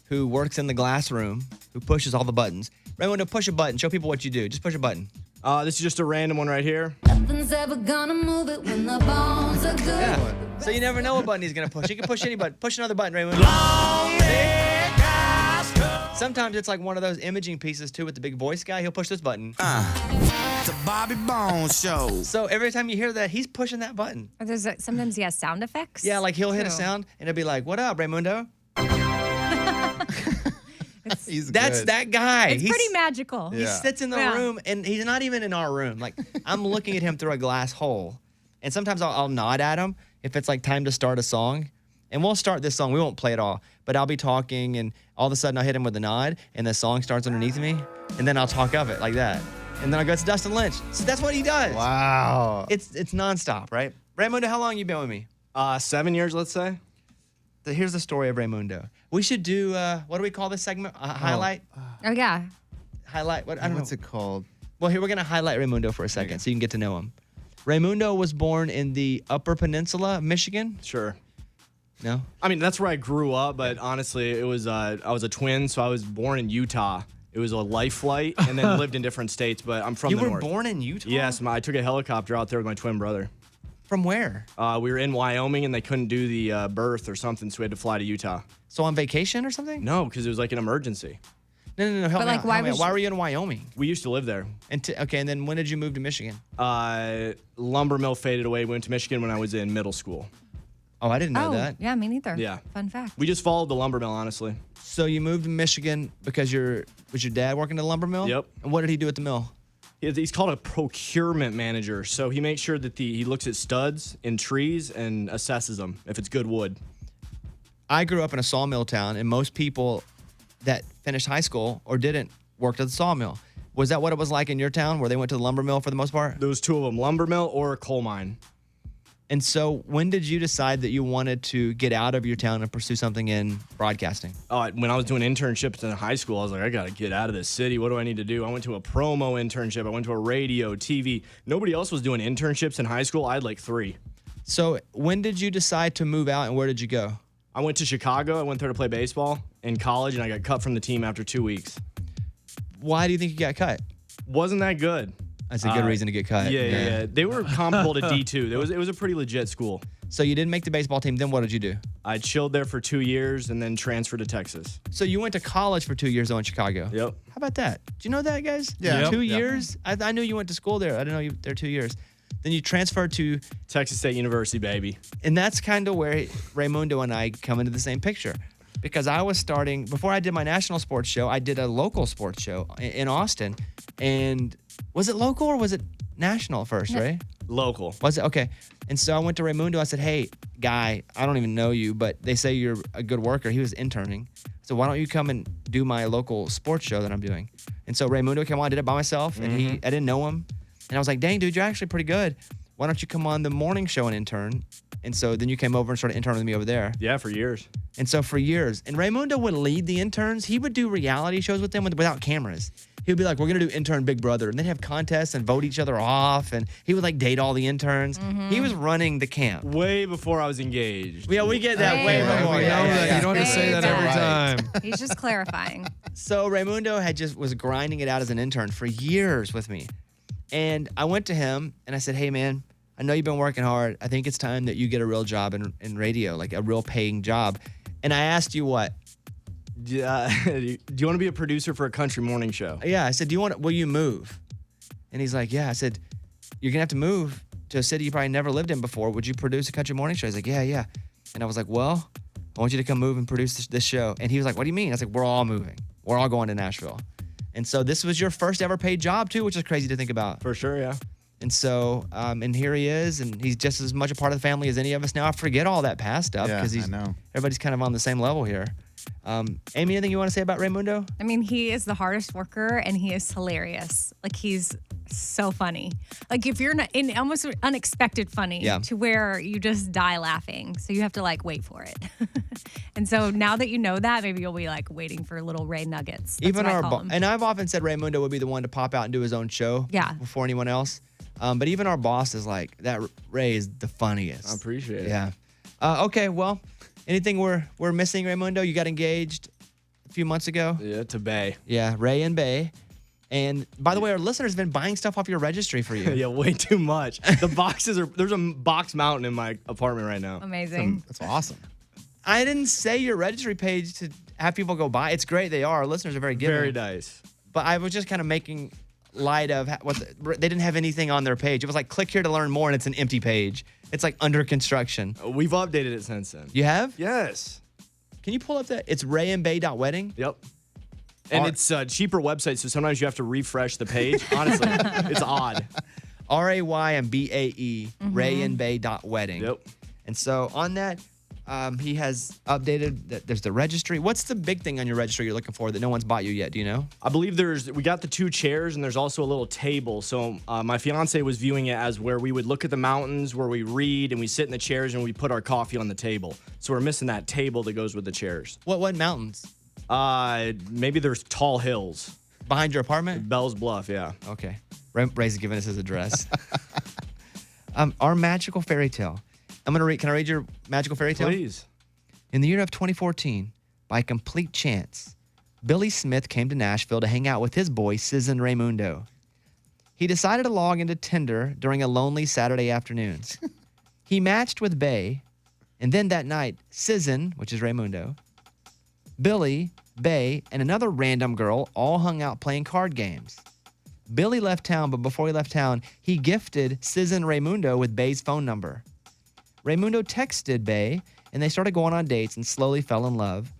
who works in the glass room, who pushes all the buttons. Raymundo, push a button. Show people what you do. Just push a button. This is just a random one right here. Nothing's ever gonna move it when the bones are good. Yeah. So you never know what button he's going to push. He can push any button. Push another button, Raymundo. Sometimes it's like one of those imaging pieces, too, with the big voice guy. He'll push this button. The Bobby Bones Show. So every time you hear that, he's pushing that button. Or sometimes he has sound effects. Yeah, like he'll hit a too. sound, and it'll be like, what up, Raymundo? He's That's good. that guy. It's pretty magical. He sits in the room, and he's not even in our room. Like, I'm looking at him through a glass hole. And sometimes I'll nod at him if it's like time to start a song. And we'll start this song. We won't play it all. But I'll be talking, and all of a sudden I'll hit him with a nod, and the song starts underneath me. And then I'll talk of it like that. And then I'll go, it's Dustin Lynch. So that's what he does. Wow. It's nonstop, right? Raymundo, how long you been with me? 7 years, let's say. Here's the story of Raymundo. We should do, what do we call this segment? Highlight? Oh, yeah. Highlight? What? I don't know. What's it called? Well, here we're going to highlight Raymundo for a second so you can get to know him. Raymundo was born in the Upper Peninsula of Michigan. Sure. No? I mean, that's where I grew up, but honestly, it was I was a twin, so I was born in Utah. It was a life flight, and then lived in different states, but I'm from the north. You were born in Utah? Yes, I took a helicopter out there with my twin brother. From where? We were in Wyoming, and they couldn't do the birth or something, so we had to fly to Utah. So on vacation or something? No, because it was like an emergency. No. Help me out. Why were you in Wyoming? We used to live there. Okay, and then when did you move to Michigan? Lumber mill faded away. We went to Michigan when I was in middle school. Oh, I didn't know that. Yeah, me neither. Yeah. Fun fact. We just followed the lumber mill, honestly. So you moved to Michigan because was your dad working at a lumber mill? Yep. And what did he do at the mill? He's called a procurement manager. So he makes sure that he looks at studs in trees and assesses them if it's good wood. I grew up in a sawmill town, and most people that finished high school or didn't worked at the sawmill. Was that what it was like in your town, where they went to the lumber mill for the most part? There was two of them, lumber mill or a coal mine. And so when did you decide that you wanted to get out of your town and pursue something in broadcasting? When I was doing internships in high school, I was like, I got to get out of this city. What do I need to do? I went to a promo internship. I went to a radio, TV. Nobody else was doing internships in high school. I had like 3. So when did you decide to move out, and where did you go? I went to Chicago. I went there to play baseball in college, and I got cut from the team after 2 weeks. Why do you think you got cut? Wasn't that good. That's a good reason to get cut. Yeah. They were comparable to D2. It was a pretty legit school. So you didn't make the baseball team. Then what did you do? I chilled there for 2 years and then transferred to Texas. So you went to college for 2 years though in Chicago. Yep. How about that? Do you know that, guys? Yeah. Yep. 2 years? I knew you went to school there. I didn't know you there 2 years. Then you transferred to Texas State University, baby. And that's kind of where Raymundo and I come into the same picture. Because I was starting, before I did my national sports show, I did a local sports show in Austin. And was it local or was it national first, right? Local. Was it? Okay. And so I went to Raymundo. I said, hey, guy, I don't even know you, but they say you're a good worker. He was interning. So why don't you come and do my local sports show that I'm doing? And so Raymundo came on. I did it by myself. And I didn't know him. And I was like, dang, dude, you're actually pretty good. Why don't you come on the morning show and intern? And so then you came over and started interning with me over there. Yeah, for years. And so for years. And Raymundo would lead the interns. He would do reality shows with them without cameras. He would be like, we're going to do intern Big Brother. And they'd have contests and vote each other off. And he would like date all the interns. He was running the camp. Way before I was engaged. Yeah, we get that way before. We know that. You don't have to say that every time. He's just clarifying. So Raymundo was grinding it out as an intern for years with me. And I went to him and I said, hey, man, I know you've been working hard. I think it's time that you get a real job in radio, like a real paying job. And I asked you what? Do you want to be a producer for a country morning show? Yeah. I said, will you move? And he's like, yeah. I said, you're going to have to move to a city you probably never lived in before. Would you produce a country morning show? He's like, yeah. And I was like, well, I want you to come move and produce this show. And he was like, what do you mean? I was like, we're all moving. We're all going to Nashville. And so this was your first ever paid job too, which is crazy to think about. For sure, yeah. And so, and here he is, and he's just as much a part of the family as any of us now. I forget all that past stuff because everybody's kind of on the same level here. Amy, anything you want to say about Raymundo? I mean, he is the hardest worker, and he is hilarious. Like, he's so funny. Like, if you're not in almost unexpected funny to where you just die laughing. So you have to like wait for it. And so now that you know that, maybe you'll be like waiting for little Ray nuggets. That's Even what I our call him. and I've often said Raymundo would be the one to pop out and do his own show before anyone else. But even our boss is like, that Ray is the funniest. I appreciate it. Yeah. Okay, well, Anything we're missing, Raymundo? You got engaged a few months ago? Yeah, to Bay. Yeah, Ray and Bay. And by the way, our listeners have been buying stuff off your registry for you. Yeah, way too much. The boxes there's a box mountain in my apartment right now. Amazing. That's awesome. I didn't say your registry page to have people go buy. It's great. They are. Our listeners are very giving. Very nice. But I was just kind of making light of they didn't have anything on their page. It was like, click here to learn more, and it's an empty page. It's like under construction. We've updated it since then. You have? Yes. Can you pull up that? It's rayandbay.wedding? Yep. And it's a cheaper website, so sometimes you have to refresh the page. Honestly, it's odd. RAYANBAE, rayandbay.wedding. Yep. And so on that, he has updated that there's the registry. What's the big thing on your registry you're looking for that no one's bought you yet? Do you know? I believe we got the 2 chairs and there's also a little table. So my fiance was viewing it as where we would look at the mountains, where we read and we sit in the chairs and we put our coffee on the table. So we're missing that table that goes with the chairs. What mountains? Maybe there's tall hills. Behind your apartment? Bell's Bluff, yeah. Okay. Ray's giving us his address. Our magical fairy tale. Can I read your magical fairy tale? Please. In the year of 2014, by complete chance, Billy Smith came to Nashville to hang out with his boy, Sizzin Raymundo. He decided to log into Tinder during a lonely Saturday afternoon. He matched with Bay, and then that night, Sizzin, which is Raymundo, Billy, Bay, and another random girl all hung out playing card games. Billy left town, but before he left town, he gifted Sizzin Raymundo with Bay's phone number. Raymundo texted Bay, and they started going on dates and slowly fell in love.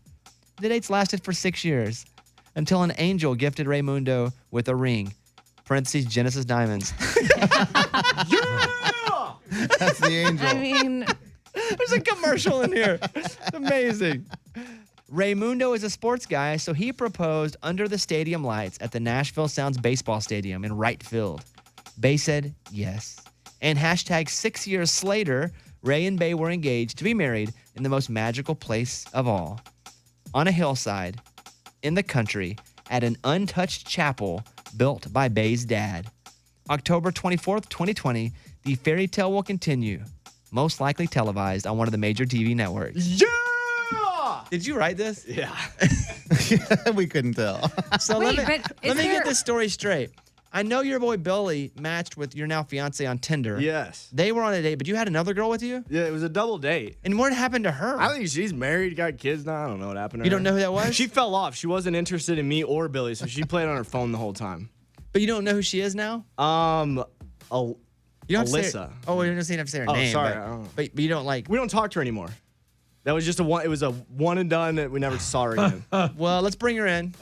The dates lasted for 6 years, until an angel gifted Raymundo with a ring, parentheses Genesis Diamonds. Yeah! That's the angel. I mean, there's a commercial in here. It's amazing. Raymundo is a sports guy, so he proposed under the stadium lights at the Nashville Sounds baseball stadium in right field. Bay said yes. And hashtag 6 years later, Ray and Bay were engaged to be married in the most magical place of all. On a hillside, in the country, at an untouched chapel built by Bay's dad. October 24th, 2020, the fairy tale will continue, most likely televised on one of the major TV networks. Yeah! Did you write this? Yeah. We couldn't tell. So Wait, let but me is get there- this story straight. I know your boy Billy matched with your now fiance on Tinder. Yes. They were on a date, but you had another girl with you? Yeah, it was a double date. And what happened to her? I think she's married, got kids now. I don't know what happened to her. You don't know who that was? She fell off. She wasn't interested in me or Billy, so she played on her phone the whole time. But you don't know who she is now? You don't have to say Alyssa. her- oh, you don't have to say her name. Sorry. But, I don't know. but you don't like. We don't talk to her anymore. That was just it was a one and done that we never saw her again. Well, let's bring her in.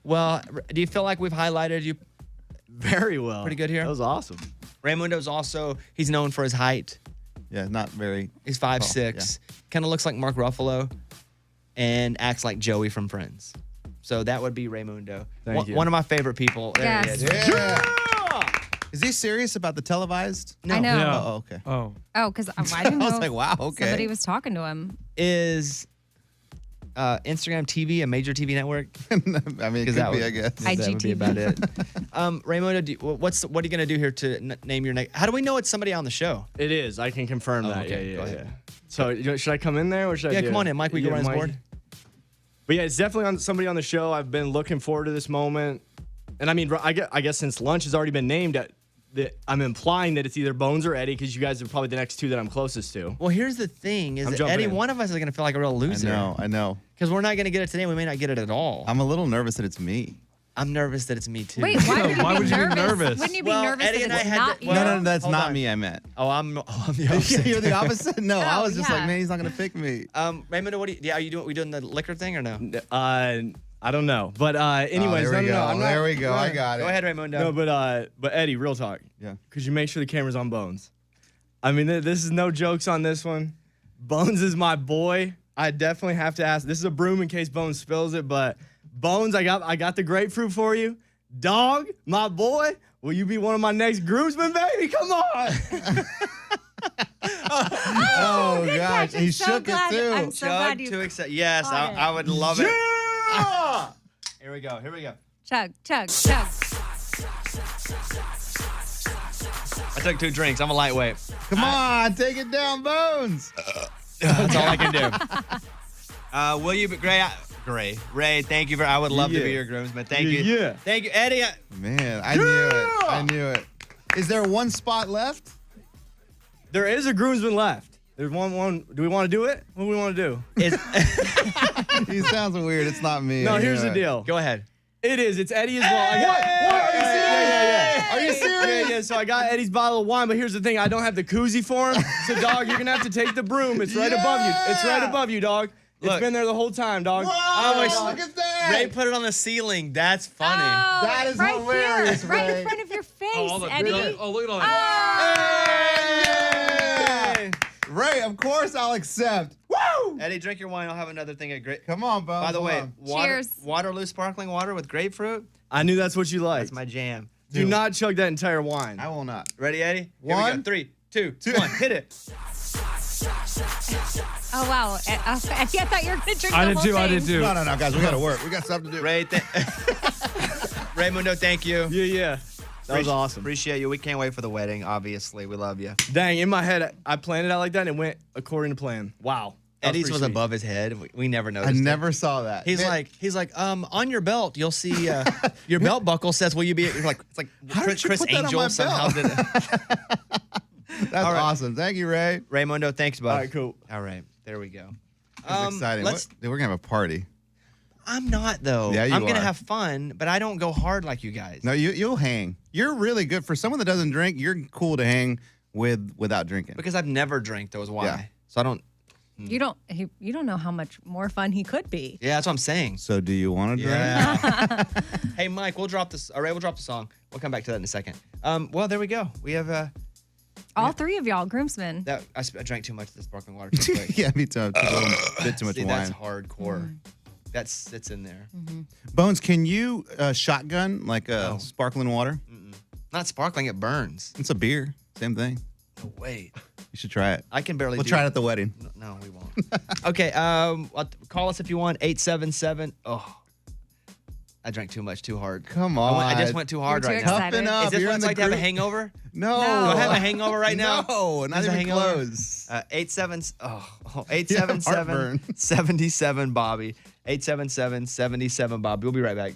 Well, do you feel like we've highlighted you very well? Pretty good here? That was awesome. Raymundo's also, he's known for his height. Yeah, not very. He's 5'6". Kind of looks like Mark Ruffalo and acts like Joey from Friends. So that would be Raymundo. Thank you. One of my favorite people. There he is. Yeah. Is he serious about the televised? No. I know. Yeah. Oh, okay. Oh. Oh, because I didn't know. I was like, wow, okay. Somebody was talking to him. Is Instagram TV a major TV network? I mean, it could that be, would, I guess. That would be about it. Raymundo, what are you going to do here to name your next? How do we know it's somebody on the show? It is. I can confirm that. okay. Yeah, Go yeah, ahead. yeah. So should I come in there or should I? Yeah, do come it? on in, Mike. We can run his Mike. board. But yeah, it's definitely somebody on the show. I've been looking forward to this moment, and I mean, I guess since lunch has already been named, I'm implying that it's either Bones or Eddie because you guys are probably the next two that I'm closest to. Well, here's the thing: is I'm that jumping Eddie, in. one of us is going to feel like a real loser. I know. Because we're not going to get it today. We may not get it at all. I'm a little nervous that it's me. I'm nervous that it's me too. Wait, why would you Why be would you be nervous? nervous? Wouldn't you be Well, nervous Eddie if and I it's had not to- you? No, that's Hold not on. me. I meant. Oh, I'm the opposite. You're the opposite. No, I Oh, was just yeah. like, man, he's not gonna pick me. Raymundo, are you doing? We doing the liquor thing or no? I don't know, but anyways, there we no, go. I'm not. There we go. I got it. Go ahead, Raymundo. No, but Eddie, real talk. Yeah. Could you make sure the camera's on Bones? I mean, this is no jokes on this one. Bones is my boy. I definitely have to ask. This is a broom in case Bones spills it, but Bones, I got the grapefruit for you. Dog, my boy, will you be one of my next groomsmen, baby? Come on. Oh good gosh, catch. I'm he so shook glad- it too. I'm so glad Chug you to accept. Yes, caught it. I would love it. Yeah! Here we go. Chug, chug, chug. I took 2 drinks. I'm a lightweight. Come on, take it down, Bones. That's all I can do. Will you be Ray, thank you for. I would love to be your groomsman. Thank you. Yeah. Thank you, Eddie. Man, I knew it. I knew it. Is there one spot left? There is a groomsman left. There's one. Do we want to do it? What do we want to do? He sounds weird. It's not me. No, I here's knew the it. deal. Go ahead. It is. It's Eddie as well. What? Are you serious? Yeah. Are you serious? Yeah. So I got Eddie's bottle of wine, but here's the thing. I don't have the koozie for him. So, dog, you're going to have to take the broom. It's right above you. It's right above you, dog. It's Look. been there the whole time, dog. Whoa, look at that. Ray put it on the ceiling. That's funny. Oh, That is right hilarious, here, right Ray. in front of your face, all the- Eddie. Oh, look at all that. Hey! Ray, of course I'll accept. Woo! Eddie, drink your wine. I'll have another thing of grape. Come on, Bo. By the way, Cheers. Waterloo sparkling water with grapefruit. I knew that's what you liked. That's my jam. Do not chug that entire wine. I will not. Ready, Eddie? Here we go. One. 3, 2, 1. Hit it. Oh, wow. I thought you were going to drink I the did whole too. thing. I did too. No, guys. We got to work. We got stuff to do. Ray, Raymundo, thank you. Yeah. That was awesome. Appreciate you. We can't wait for the wedding, obviously. We love you. Dang, in my head, I planned it out like that and it went according to plan. Wow. That Eddie's pretty was sweet. above his head. We never I noticed it. never saw that. He's Man, like, on your belt, you'll see your belt buckle says, "Will you be?" You're like, it's like How did you Chris put that on Angel my somehow belt? did it. that's All right. awesome. Thank you, Ray. Raymundo, thanks, bud. All right, cool. All right, there we go. That's exciting. We're going to have a party. I'm not though. Yeah, you I'm gonna are. have fun, but I don't go hard like you guys. No, you'll hang. You're really good. For someone that doesn't drink, you're cool to hang without drinking. Because I've never drank. That was why. Yeah. So I don't. You don't know how much more fun he could be. Yeah, that's what I'm saying. So do you want to drink? Yeah. Hey, Mike, we'll drop this. All right, we'll drop the song. We'll come back to that in a second. Well, there we go. We have All three of y'all, groomsmen. that. I drank too much of this sparkling water too quick. Yeah, me too. I took a little bit too much See, wine. that's hardcore. It's in there. Bones, can you shotgun like sparkling water? Not sparkling. It burns. It's a beer. Same thing. No, wait. You should try it. I can barely. We'll do try it at the wedding. No, we won't. Okay. Call us if you want. 877. Oh, I drank too much, too hard. Come on. I just went too hard You're right too now. excited. Toughen up. Is this You're what in it's the like to have a group. hangover? No. Do I have a hangover right now? No, not Is it a even hangover? close. 877 heartburn. 77 Bobby. 877 77 Bobby. We'll be right back.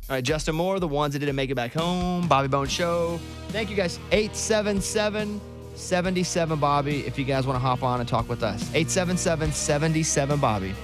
All right, Justin Moore, the ones that didn't make it back home, Bobby Bones Show. Thank you guys. 877-77-Bobby if you guys want to hop on and talk with us. 877-77-Bobby.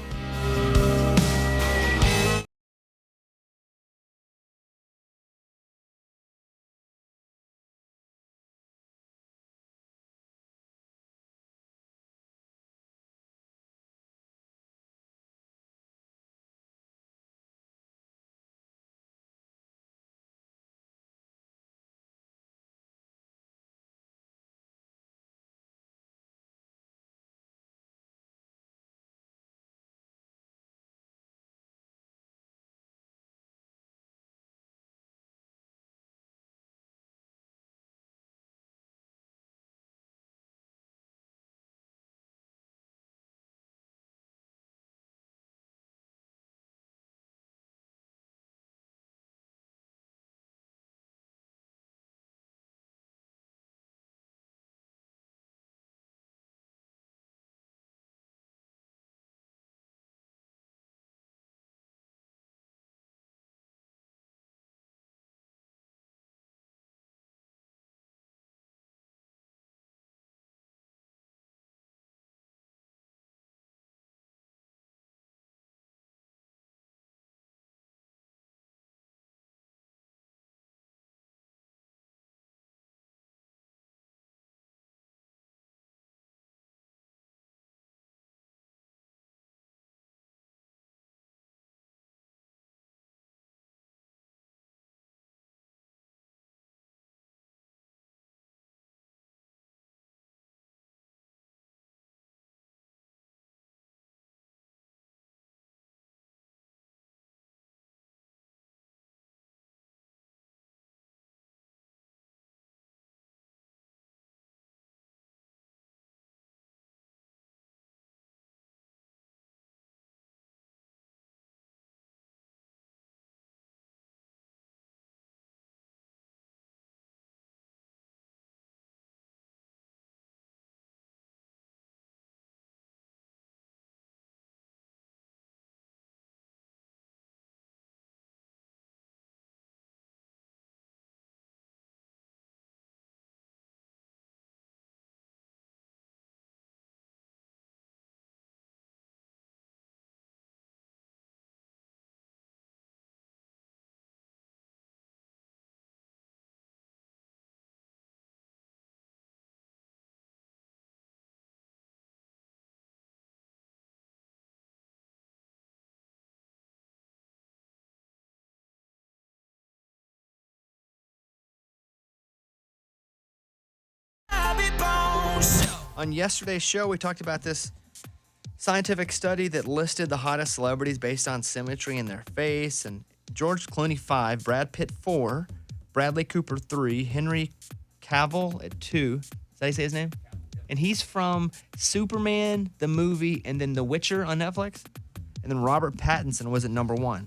On yesterday's show, we talked about this scientific study that listed the hottest celebrities based on symmetry in their face. And George Clooney, 5, Brad Pitt, 4, Bradley Cooper, 3, Henry Cavill at 2. Is that how you say his name? And he's from Superman, the movie, and then The Witcher on Netflix. And then Robert Pattinson was at number 1.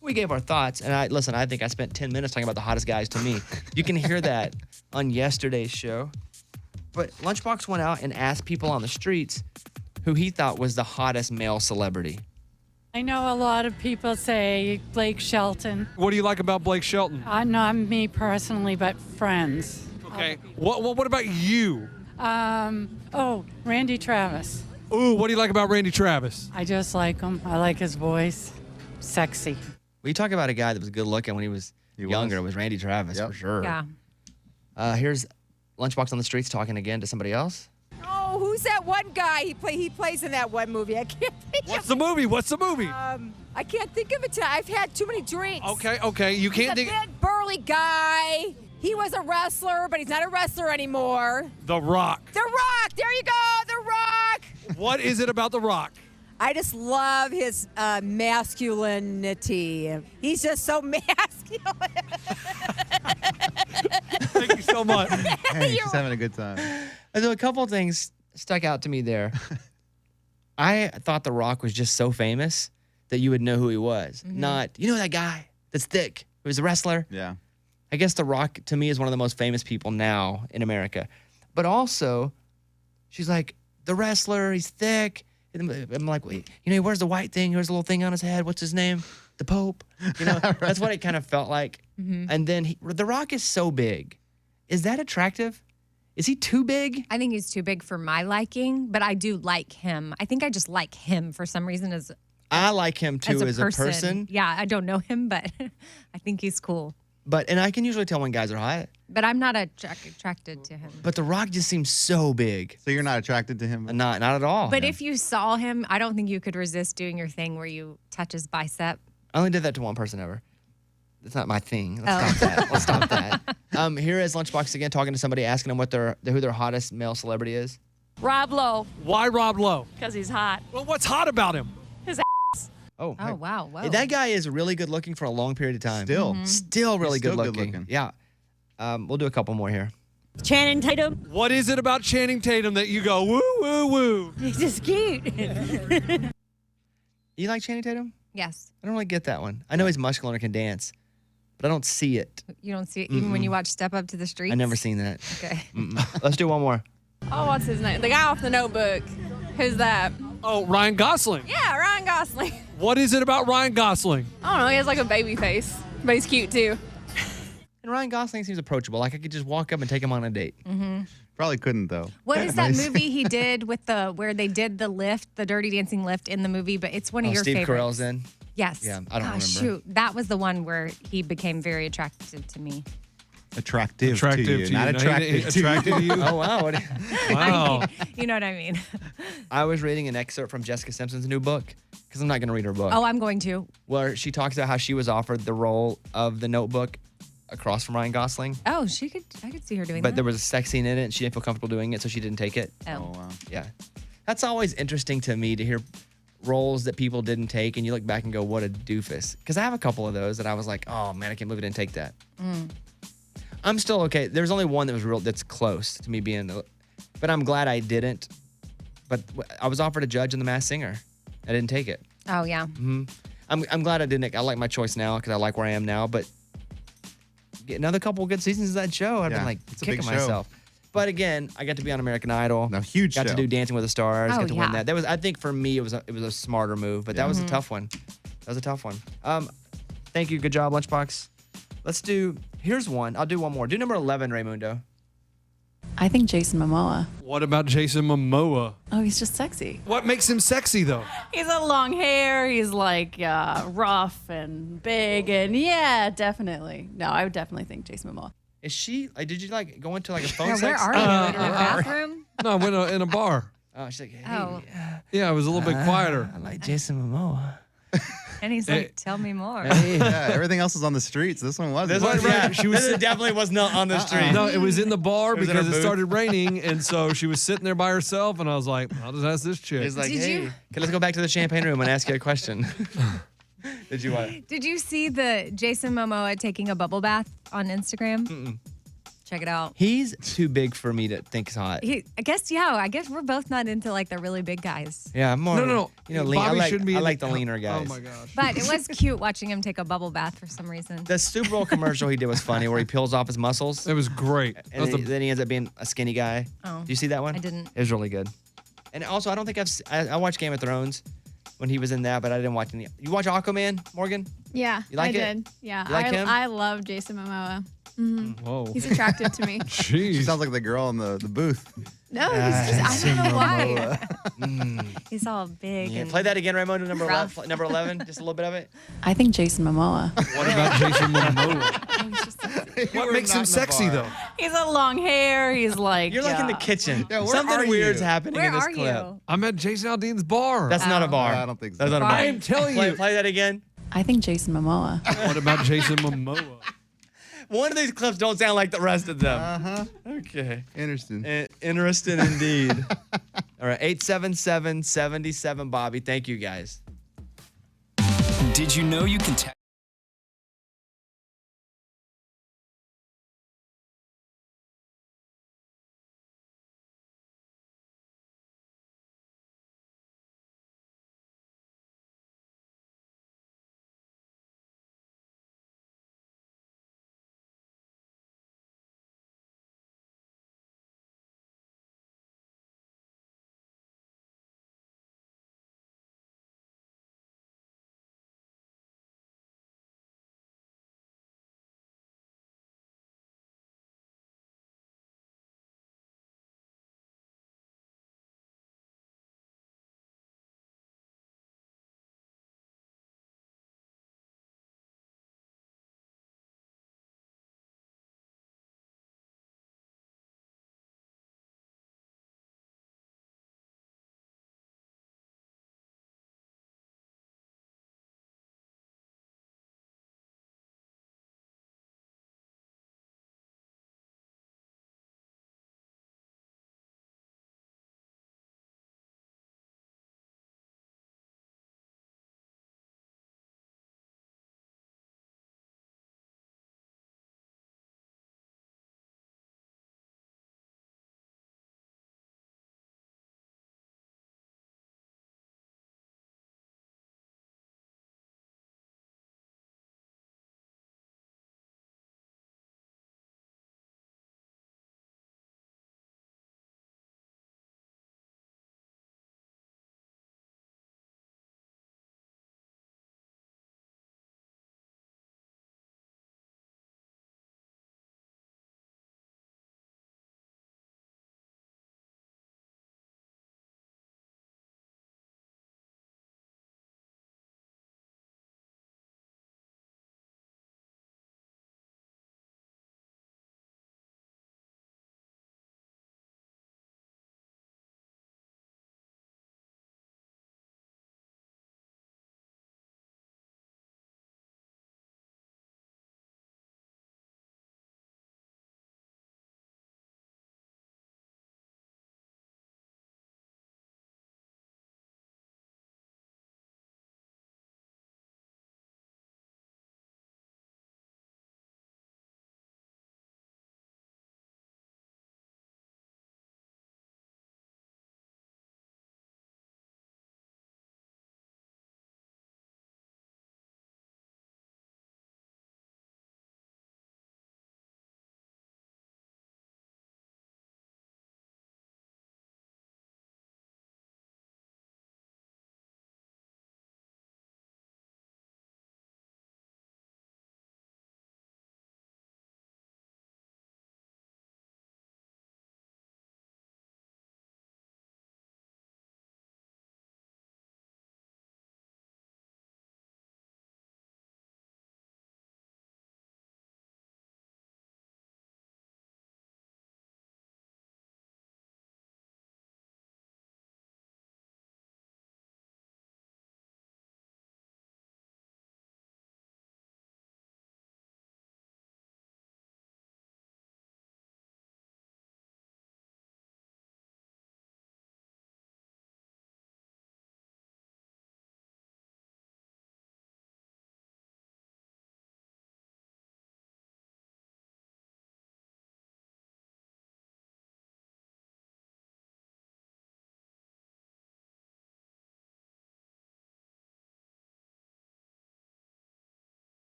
We gave our thoughts, and I think I spent 10 minutes talking about the hottest guys to me. You can hear that on yesterday's show. But Lunchbox went out and asked people on the streets who he thought was the hottest male celebrity. I know a lot of people say Blake Shelton. What do you like about Blake Shelton? Not me personally, but friends. Okay. What about you? Randy Travis. Ooh, what do you like about Randy Travis? I just like him. I like his voice. Sexy. We talk about a guy that was good looking when he was younger. It was Randy Travis, for sure. Yeah. Here's Lunchbox on the streets talking again to somebody else. Oh, who's that one guy? He plays in that one movie. I can't think What's the movie? I can't think of it tonight. I've had too many drinks. Okay. You can't think. He's a big burly guy. He was a wrestler, but he's not a wrestler anymore. The Rock. The Rock. There you go. The Rock. What is it about The Rock? I just love his masculinity. He's just so masculine. Thank you so much. Hey, she's having a good time. So a couple things stuck out to me there. I thought The Rock was just so famous that you would know who he was. Not, that guy that's thick, who was a wrestler. Yeah. I guess The Rock, to me, is one of the most famous people now in America. But also, she's like, the wrestler, he's thick. And I'm like, wait, he wears the white thing, he wears a little thing on his head. What's his name? the Pope. You know, that's what it kind of felt like. And then The Rock is so big. Is that attractive? Is he too big? I think he's too big for my liking, but I do like him. I think I just like him for some reason I like him too as a person. Yeah, I don't know him, but I think he's cool. And I can usually tell when guys are hot. But I'm not attracted to him. But The Rock just seems so big. So you're not attracted to him? Not at all. But if you saw him, I don't think you could resist doing your thing where you touch his bicep. I only did that to one person ever. It's not my thing. Let's stop that. Let's stop that. Here is Lunchbox again talking to somebody, asking them who their hottest male celebrity is. Rob Lowe. Why Rob Lowe? Because he's hot. Well, what's hot about him? His ass. Oh, wow. Whoa. That guy is really good looking for a long period of time. Still really He's still good looking. good looking. Yeah. We'll do a couple more here. Channing Tatum. What is it about Channing Tatum that you go, woo, woo, woo? He's just cute. You like Channing Tatum? Yes. I don't really get that one. I know he's muscular and can dance, but I don't see it. You don't see it even when you watch Step Up to the Streets? I never seen that. Okay. Let's do one more. Oh, what's his name? The guy off The Notebook. Who's that? Oh, Ryan Gosling. Yeah, Ryan Gosling. What is it about Ryan Gosling? I don't know. He has like a baby face, but he's cute too. And Ryan Gosling seems approachable. Like I could just walk up and take him on a date. Probably couldn't though. What is that movie he did with where they did the lift, the Dirty Dancing lift in the movie? But it's one of your Steve favorites. Carell's in. Yes. Yeah, I don't remember. Shoot, that was the one where he became very attractive to me. Attractive to you, not No, attractive to attractive to you. Oh wow! Wow. You know what I mean? I was reading an excerpt from Jessica Simpson's new book because I'm not going to read her book. Oh, I'm going to. Where she talks about how she was offered the role of the Notebook across from Ryan Gosling, Oh, I could see her doing but that. there was a sex scene in it, and she didn't feel comfortable doing it, so she didn't take it. Oh. wow. Yeah, that's always interesting to me to hear roles that people didn't take, and you look back and go, "What a doofus!" Because I have a couple of those that I was like, "Oh man, I can't believe I didn't take that." I'm still okay. There's only one that was that's close to me being, but I'm glad I didn't. But I was offered a judge in The Masked Singer. I didn't take it. Oh, yeah. I'm glad I didn't. I like my choice now because I like where I am now. But get another couple of good seasons of that show, I'd been like it's a kicking big show. myself. But again, I got to be on American Idol. No, huge Got show. to do Dancing with the Stars. Oh, got to win yeah. that. That was, I think, for me, it was a smarter move. But that was a tough one. That was a tough one. Thank you. Good job, Lunchbox. Here's one. I'll do one more. Do number 11, Raymundo. I think Jason Momoa. What about Jason Momoa? Oh, he's just sexy. What makes him sexy, though? He's got long hair. He's like rough and big, and yeah, definitely. No, I would definitely think Jason Momoa. Is she? Did you go into a phone Yeah, sex? where are you? In a bathroom? No, I went in a bar. Oh, she's like, hey, Oh. Yeah, it was a little bit quieter. I like Jason Momoa. And he's like, tell me more. Yeah, everything else was on the streets. This one wasn't. She was This definitely was not on the street. No, it was in the bar It was in because her it booth. started raining, and so she was sitting there by herself, and I was like, I'll just ask this chick. He's like, Did hey, you- okay, let's go back to the champagne room and ask you a question. Did you want? Did you see the Jason Momoa taking a bubble bath on Instagram? Check it out. He's too big for me to think is hot. I guess we're both not into like the really big guys. Yeah, I'm more. No. You know, lean. Bobby I shouldn't be like in the leaner guys. Oh my gosh. But it was cute watching him take a bubble bath for some reason. The Super Bowl commercial he did was funny, where he peels off his muscles, It was great. That and was then, then he ends up being a skinny guy. Oh. Do you see that one? I didn't. It was really good. And also, I don't think I watched Game of Thrones when he was in that, but I didn't watch any. You watch Aquaman, Morgan? Yeah, You like I it? did. Yeah, You like him? I love Jason Momoa. Whoa. He's attractive to me. She Jeez. sounds like the girl in the booth. No, he's just, I don't know why. He's all big Yeah. and Play that again, Raymundo. rough. Number 11. Just a little bit of it. I think Jason Momoa. What about Jason Momoa? What makes him sexy, though? He's got long hair. He's like You're like in the kitchen. Yeah, where Something are weird's you? happening Where in this are clip. you? I'm at Jason Aldean's bar. That's not a bar. I don't think so. That's not a bar. I am telling you. Play that again. I think Jason Momoa. What about Jason Momoa? One of these clips don't sound like the rest of them. Uh-huh. Okay. Interesting. Interesting indeed. All right, 877-77 Bobby. Thank you guys. Did you know you can text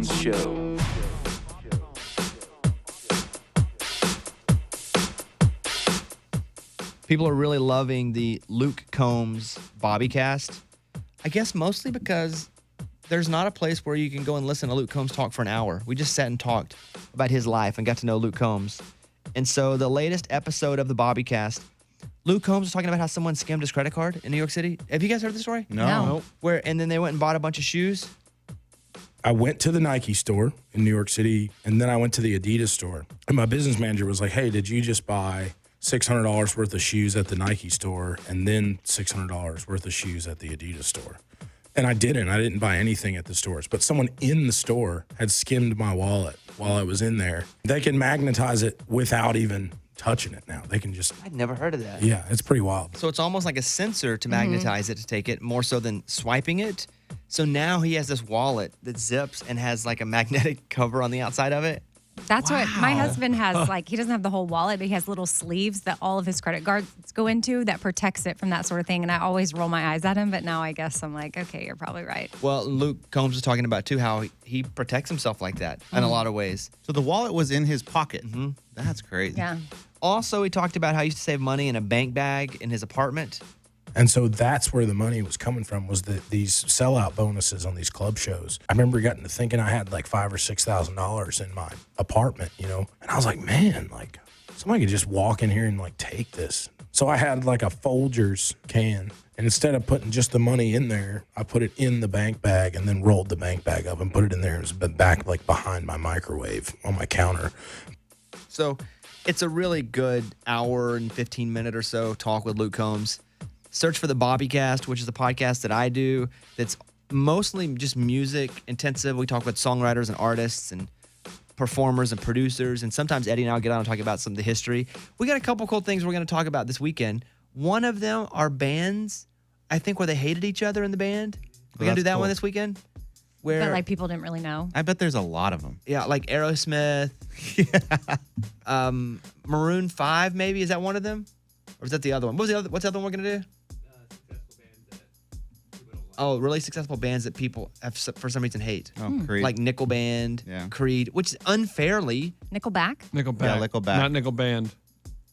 Bones Show. People are really loving the Luke Combs Bobby cast. I guess mostly because there's not a place where you can go and listen to Luke Combs talk for an hour. We just sat and talked about his life and got to know Luke Combs. And so the latest episode of the Bobby cast, Luke Combs was talking about how someone skimmed his credit card in New York City. Have you guys heard the story? No. And then they went and bought a bunch of shoes. I went to the Nike store in New York City, and then I went to the Adidas store. And my business manager was like, hey, did you just buy $600 worth of shoes at the Nike store and then $600 worth of shoes at the Adidas store? And I didn't. I didn't buy anything at the stores. But someone in the store had skimmed my wallet while I was in there. They can magnetize it without even touching it now. They can just... I'd never heard of that. Yeah, it's pretty wild. So it's almost like a sensor to magnetize it to take it more so than swiping it. So now he has this wallet that zips and has like a magnetic cover on the outside of it. That's what my husband has. Like, he doesn't have the whole wallet, but he has little sleeves that all of his credit cards go into that protects it from that sort of thing. And I always roll my eyes at him, but now I guess I'm like, okay, you're probably right. Well, Luke Combs was talking about, too, how he protects himself like that in a lot of ways. So the wallet was in his pocket. Mm-hmm. That's crazy. Yeah. Also, he talked about how he used to save money in a bank bag in his apartment. And so that's where the money was coming from, was these sellout bonuses on these club shows. I remember getting to thinking I had like $5,000 or $6,000 in my apartment, you know? And I was like, man, like somebody could just walk in here and like take this. So I had like a Folgers can. And instead of putting just the money in there, I put it in the bank bag and then rolled the bank bag up and put it in there. It was back like behind my microwave on my counter. So it's a really good hour and 15-minute or so talk with Luke Combs. Search for the Bobbycast, which is a podcast that I do that's mostly just music intensive. We talk with songwriters and artists and performers and producers. And sometimes Eddie and I will get on and talk about some of the history. We got a couple cool things we're going to talk about this weekend. One of them are bands, I think, where they hated each other in the band. We're going to do that one this weekekend. Where But like people didn't really know. I bet there's a lot of them. Yeah, like Aerosmith. Maroon 5, maybe. Is that one of them? Or is that the other one? What's the other one we're going to do? Oh, really successful bands that people have for some reason hate. Oh, Creed. Like Nickel Band, Creed, which unfairly. Nickelback? Nickelback. Yeah, Nickelback. Not Nickel Band.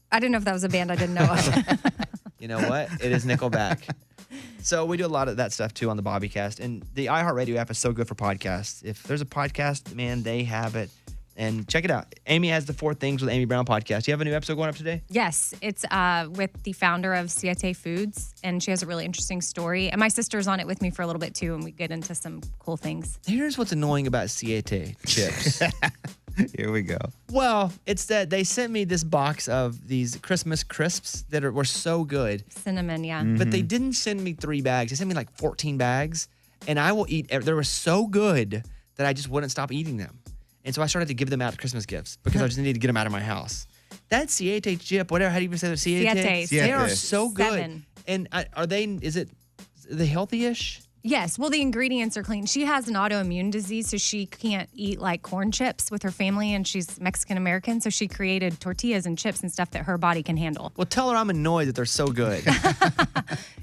I didn't know if that was a band I didn't know of. You know what? It is Nickelback. So we do a lot of that stuff too on the Bobbycast. And the iHeartRadio app is so good for podcasts. If there's a podcast, man, they have it. And check it out. Amy has the 4 Things with Amy Brown podcast. Do you have a new episode going up today? Yes, it's with the founder of Siete Foods, and she has a really interesting story. And my sister's on it with me for a little bit too, and we get into some cool things. Here's what's annoying about Siete chips. Here we go. Well, it's that they sent me this box of these Christmas crisps that were so good. Cinnamon, yeah. But they didn't send me 3 bags. They sent me like 14 bags, and I will eat. They were so good that I just wouldn't stop eating them. And so I started to give them out as Christmas gifts because I just needed to get them out of my house. That Siete chip, whatever, how do you even say that? Siete? They are so good. 7. And are they healthy-ish? Yes. Well, the ingredients are clean. She has an autoimmune disease, so she can't eat like corn chips with her family, and she's Mexican-American, so she created tortillas and chips and stuff that her body can handle. Well, tell her I'm annoyed that they're so good.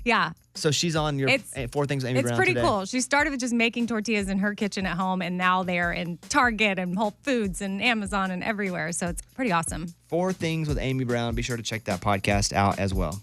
Yeah. So she's on your 4 Things with Amy Brown It's pretty today. cool. She started with just making tortillas in her kitchen at home, and now they're in Target and Whole Foods and Amazon and everywhere, so it's pretty awesome. 4 Things with Amy Brown. Be sure to check that podcast out as well.